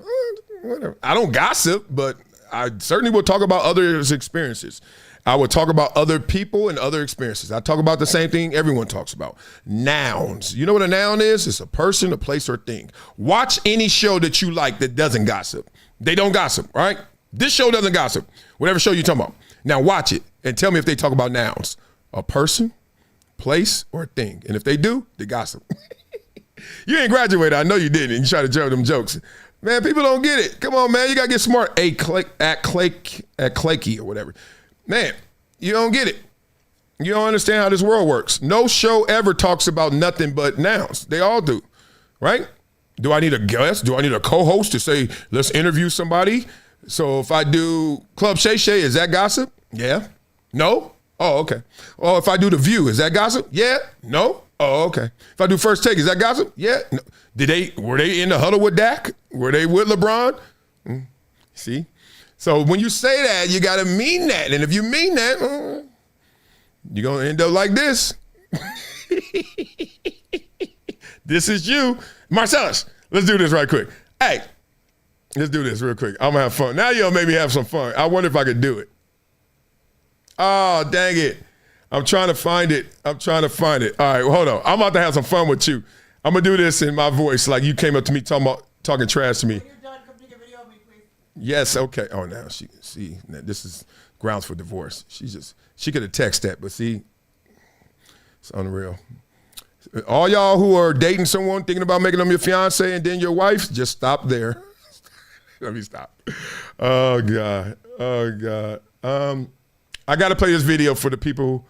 Whatever. I don't gossip, but I certainly will talk about others' experiences. I would talk about other people and other experiences. I talk about the same thing everyone talks about. Nouns. You know what a noun is? It's a person, a place, or a thing. Watch any show that you like that doesn't gossip. They don't gossip, right? This show doesn't gossip. Whatever show you're talking about. Now watch it and tell me if they talk about nouns. A person, place, or a thing. And if they do, they gossip. You ain't graduated. I know you didn't. You try to joke them jokes. Man, people don't get it. Come on, man. You got to get smart. At Clakey or whatever. Man, you don't get it. You don't understand how this world works. No show ever talks about nothing but nouns. They all do, right? Do I need a guest? Do I need a co-host to say, let's interview somebody? So if I do Club Shay Shay, is that gossip? Yeah. No? Oh, okay. Oh, if I do The View, is that gossip? Yeah. No? Oh, okay. If I do First Take, is that gossip? Yeah. No. Were they in the huddle with Dak? Were they with LeBron? See? So when you say that, you got to mean that. And if you mean that, you're going to end up like this. This is you. Marcellus, let's do this right quick. Hey, let's do this real quick. I'm going to have fun. Now you'll maybe have some fun. I wonder if I could do it. Oh, dang it. I'm trying to find it. All right, well, hold on. I'm about to have some fun with you. I'm going to do this in my voice like you came up to me talking trash to me. Yes, okay. Oh, now this is grounds for divorce. She could have texted that, but see, it's unreal. All y'all who are dating someone, thinking about making them your fiance and then your wife, just stop there. Let me stop. Oh God. I got to play this video for the people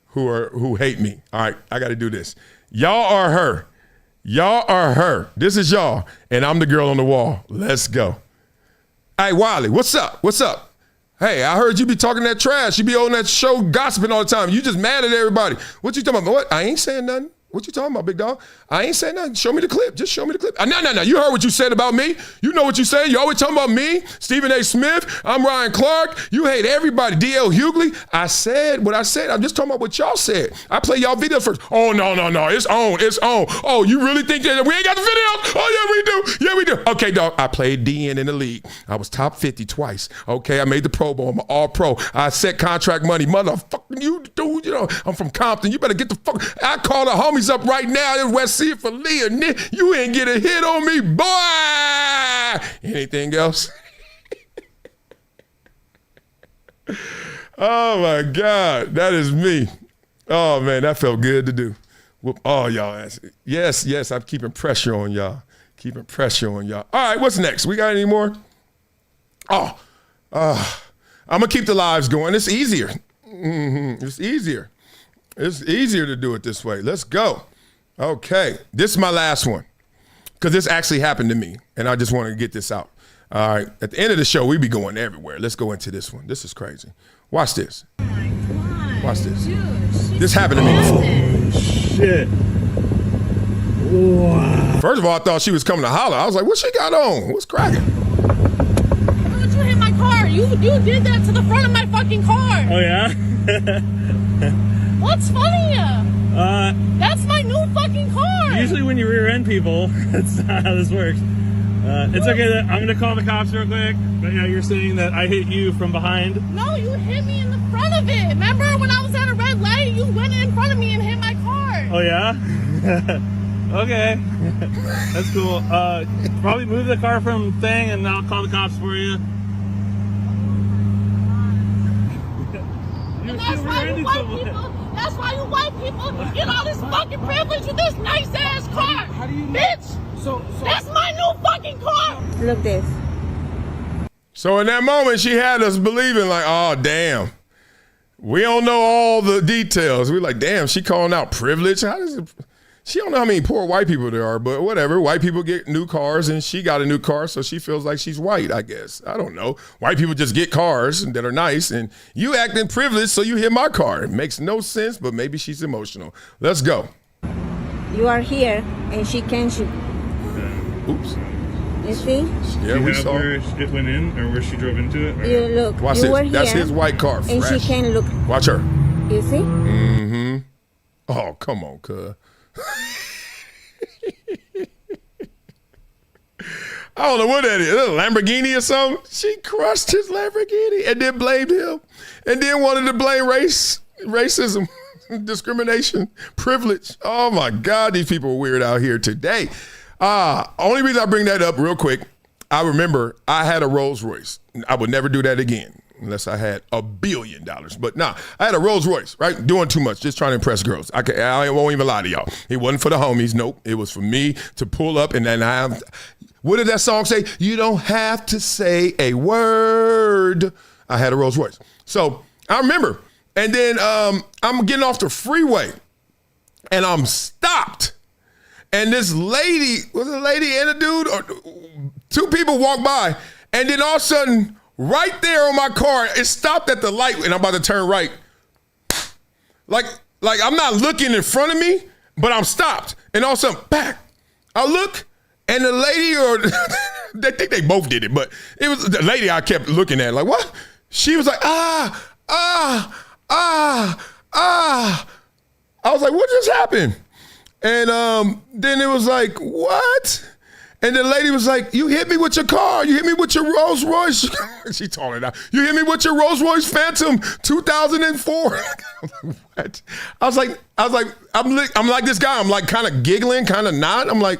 who hate me. All right, I got to do this. Y'all are her. This is y'all, and I'm the girl on the wall. Let's go. Hey, Wiley, what's up? Hey, I heard you be talking that trash. You be on that show gossiping all the time. You just mad at everybody. What you talking about? What? I ain't saying nothing. What you talking about, big dog? I ain't saying nothing. Show me the clip. Just show me the clip. No. You heard what you said about me. You know what you said. You always talking about me, Stephen A. Smith. I'm Ryan Clark. You hate everybody. D.L. Hughley. I said what I said. I'm just talking about what y'all said. I play y'all video first. Oh, no. It's on. Oh, you really think that we ain't got the video? Oh, yeah, we do. Okay, dog. I played DN in the league. I was top 50 twice. Okay, I made the Pro Bowl. I'm an all-pro. I set contract money. Motherfucking you, dude. You know, I'm from Compton. You better get the fuck. I call the homies up right now in West Sea for Leah. You ain't get a hit on me, boy. Anything else? Oh my God, that is me. Oh man, that felt good to do. Whoop all y'all ass. Yes, I'm keeping pressure on y'all. All right, what's next? We got any more? I'm gonna keep the lives going. It's easier. It's easier to do it this way. Let's go. Okay, this is my last one because this actually happened to me, and I just wanted to get this out. All right, at the end of the show, we be going everywhere. Let's go into this one. This is crazy. Watch this. Watch this. This happened to me before. Shit. Wow. First of all, I thought she was coming to holler. I was like, what she got on? What's cracking? Why would you hit my car? You did that to the front of my fucking car. Oh, yeah? What's funny? That's my new fucking car. Usually when you rear end people, that's not how this works. It's okay. I'm gonna call the cops real quick. But yeah, you're saying that I hit you from behind. No, you hit me in the front of it. Remember when I was at a red light? You went in front of me and hit my car. Oh yeah. Okay, that's cool. Probably move the car from thing, and I'll call the cops for you. And that's why you white people. That's why you white people get all this fucking privilege with this nice ass car. How do you know? Bitch? So that's my new fucking car. Look this. So in that moment, she had us believing like, oh, damn. We don't know all the details. We're like, damn, she calling out privilege. How does it? She don't know how many poor white people there are, but whatever. White people get new cars, and she got a new car, so she feels like she's white, I guess. I don't know. White people just get cars that are nice, and you acting privileged, so you hit my car. It makes no sense, but maybe she's emotional. Let's go. You are here, and she can shoot. Oops. You see? Yeah, we saw. Where it went in, or where she drove into it? Or? You look. Watch you this. were here, That's his white car. and Fresh. she can look. Watch her. You see? Mm-hmm. Oh, come on, cuz. I don't know what that is. A Lamborghini or something? She crushed his Lamborghini and then blamed him and then wanted to blame racism, discrimination, privilege. Oh, my God, these people are weird out here today. Only reason I bring that up real quick, I remember I had a Rolls Royce. I would never do that again unless I had $1 billion. But nah, I had a Rolls Royce, right? Doing too much, just trying to impress girls. I won't even lie to y'all. It wasn't for the homies, nope. It was for me to pull up and then what did that song say? You don't have to say a word. I had a Rolls Royce. So I remember. And then I'm getting off the freeway and I'm stopped. And this lady, was it a lady and a dude? Or two people walk by. And then all of a sudden, right there on my car, it stopped at the light and I'm about to turn right. Like I'm not looking in front of me, but I'm stopped. And all of a sudden, back. I look, and the lady, or they think they both did it, but it was the lady I kept looking at, like, what? She was like, I was like, what just happened? And then it was like, what? And the lady was like, you hit me with your car. You hit me with your Rolls Royce. She told it out. You hit me with your Rolls Royce Phantom 2004. What? I'm like this guy. I'm like kind of giggling, kind of not. I'm like,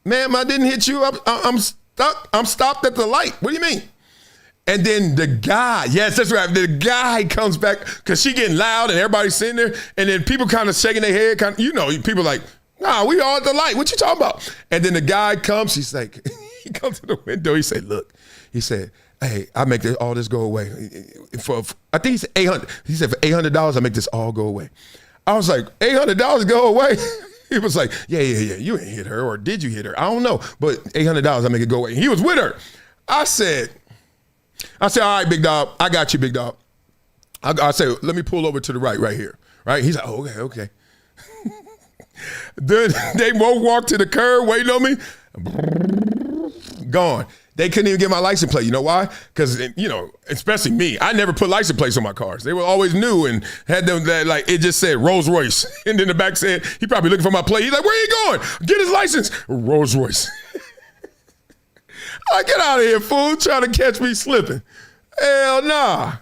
ma'am, I didn't hit you. I'm stuck. I'm stopped at the light. What do you mean? And then the guy, yes, that's right. The guy comes back because she getting loud and everybody's sitting there. And then people kind of shaking their head. Kind of, people like, nah, we all at the light. What you talking about? And then the guy comes. He's like, he comes to the window. He said, look, he said, hey, I make all this go away. I think he said $800. He said, for $800, I make this all go away. I was like, $800 go away? He was like, yeah. You ain't hit her, or did you hit her? I don't know. But $800, I make it go away. He was with her. I said, all right, big dog. I got you, big dog. I said, let me pull over to the right here. Right? He's like, oh, okay. Then they both walked to the curb, waiting on me. Gone. They couldn't even get my license plate. You know why? Because, especially me, I never put license plates on my cars. They were always new and had them that, like, it just said Rolls Royce. And then the back said, he probably looking for my plate. He's like, where you going? Get his license. Rolls Royce. Get out of here, fool, trying to catch me slipping. Hell nah.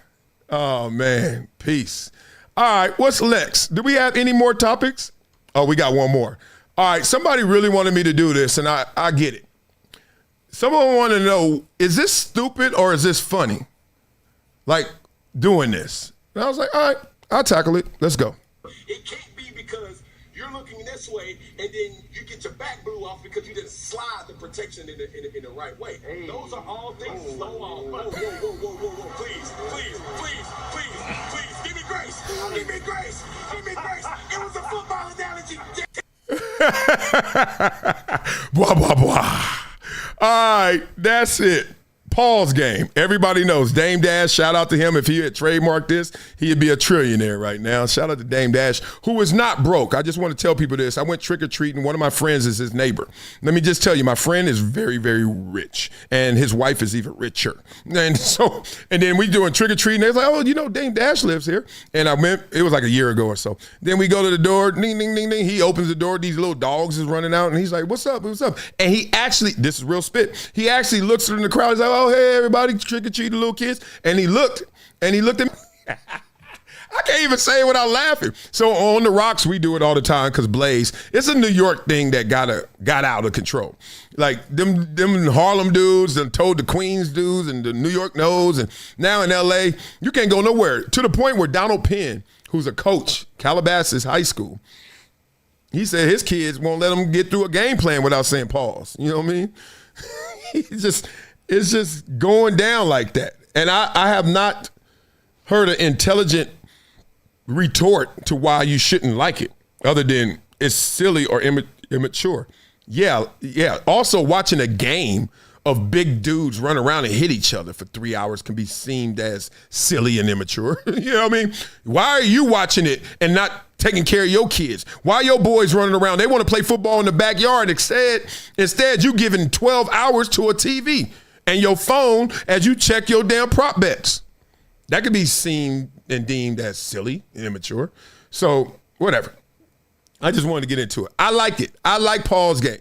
Oh, man. Peace. All right, what's next? Do we have any more topics? Oh, we got one more. All right, somebody really wanted me to do this, and I get it. Someone wanted to know, is this stupid or is this funny? Like, doing this. And I was like, all right, I'll tackle it. Let's go. It can't be because you're looking this way and then you get your back blew off because you didn't slide the protection in the right way. Hey. Those are all things. Whoa. Please. Give me grace. It was a football analogy. Blah, blah, blah. All right, that's it. Paul's game. Everybody knows Dame Dash. Shout out to him. If he had trademarked this, he'd be a trillionaire right now. Shout out to Dame Dash, who is not broke. I just want to tell people this. I went trick-or-treating. One of my friends is his neighbor. Let me just tell you, my friend is very, very rich, and his wife is even richer. And then we doing trick-or-treating. They're like, oh, you know, Dame Dash lives here. And I went, it was like a year ago or so. Then we go to the door, ding, ding, ding, ding. He opens the door. These little dogs is running out, and he's like, what's up, what's up? And he actually, this is real spit, he actually looks in the crowd. He's like, oh, hey, everybody, trick-or-treating little kids. And he looked at me. I can't even say it without laughing. So on the Rocks, we do it all the time because Blaze, it's a New York thing that got out of control. Like them Harlem dudes, them told the Queens dudes and the New York knows, and now in LA, you can't go nowhere. To the point where Donald Penn, who's a coach, Calabasas High School, he said his kids won't let him get through a game plan without saying pause. You know what I mean? It's just going down like that. And I have not heard an intelligent retort to why you shouldn't like it, other than it's silly or immature. Yeah. Also, watching a game of big dudes run around and hit each other for 3 hours can be seen as silly and immature. You know what I mean? Why are you watching it and not taking care of your kids? Why are your boys running around? They want to play football in the backyard. Instead, you giving 12 hours to a TV and your phone as you check your damn prop bets. That could be seen and deemed as silly and immature. So, whatever. I just wanted to get into it. I like it. I like Paul's game.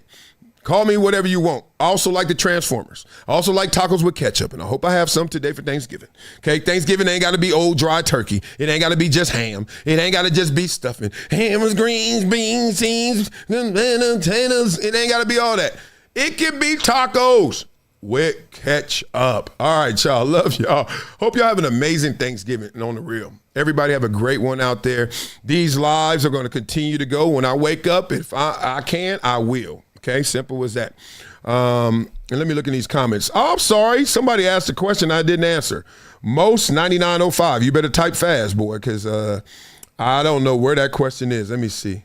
Call me whatever you want. I also like the Transformers. I also like tacos with ketchup, and I hope I have some today for Thanksgiving. Okay, Thanksgiving ain't got to be old dry turkey. It ain't got to be just ham. It ain't got to just be stuffing. Hams, greens, beans, beans, potatoes. It ain't got to be all that. It can be tacos with ketchup. All right, y'all. Love y'all. Hope y'all have an amazing Thanksgiving and on the real. Everybody have a great one out there. These lives are going to continue to go. When I wake up, if I can, I will. Okay, simple as that. And let me look in these comments. Oh, I'm sorry. Somebody asked a question I didn't answer. Most 9905. You better type fast, boy, because I don't know where that question is. Let me see.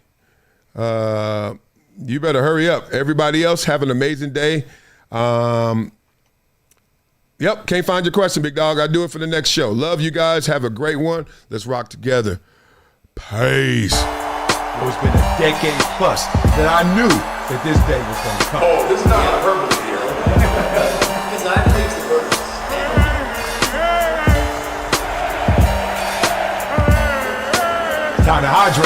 You better hurry up. Everybody else, have an amazing day. Yep, can't find your question, big dog. I'll do it for the next show. Love you guys. Have a great one. Let's rock together. Peace. It's been a decade plus that I knew that this day was going to come. Oh, this is not hyperbole here. Because I believe it's the birds. Time to hydrate.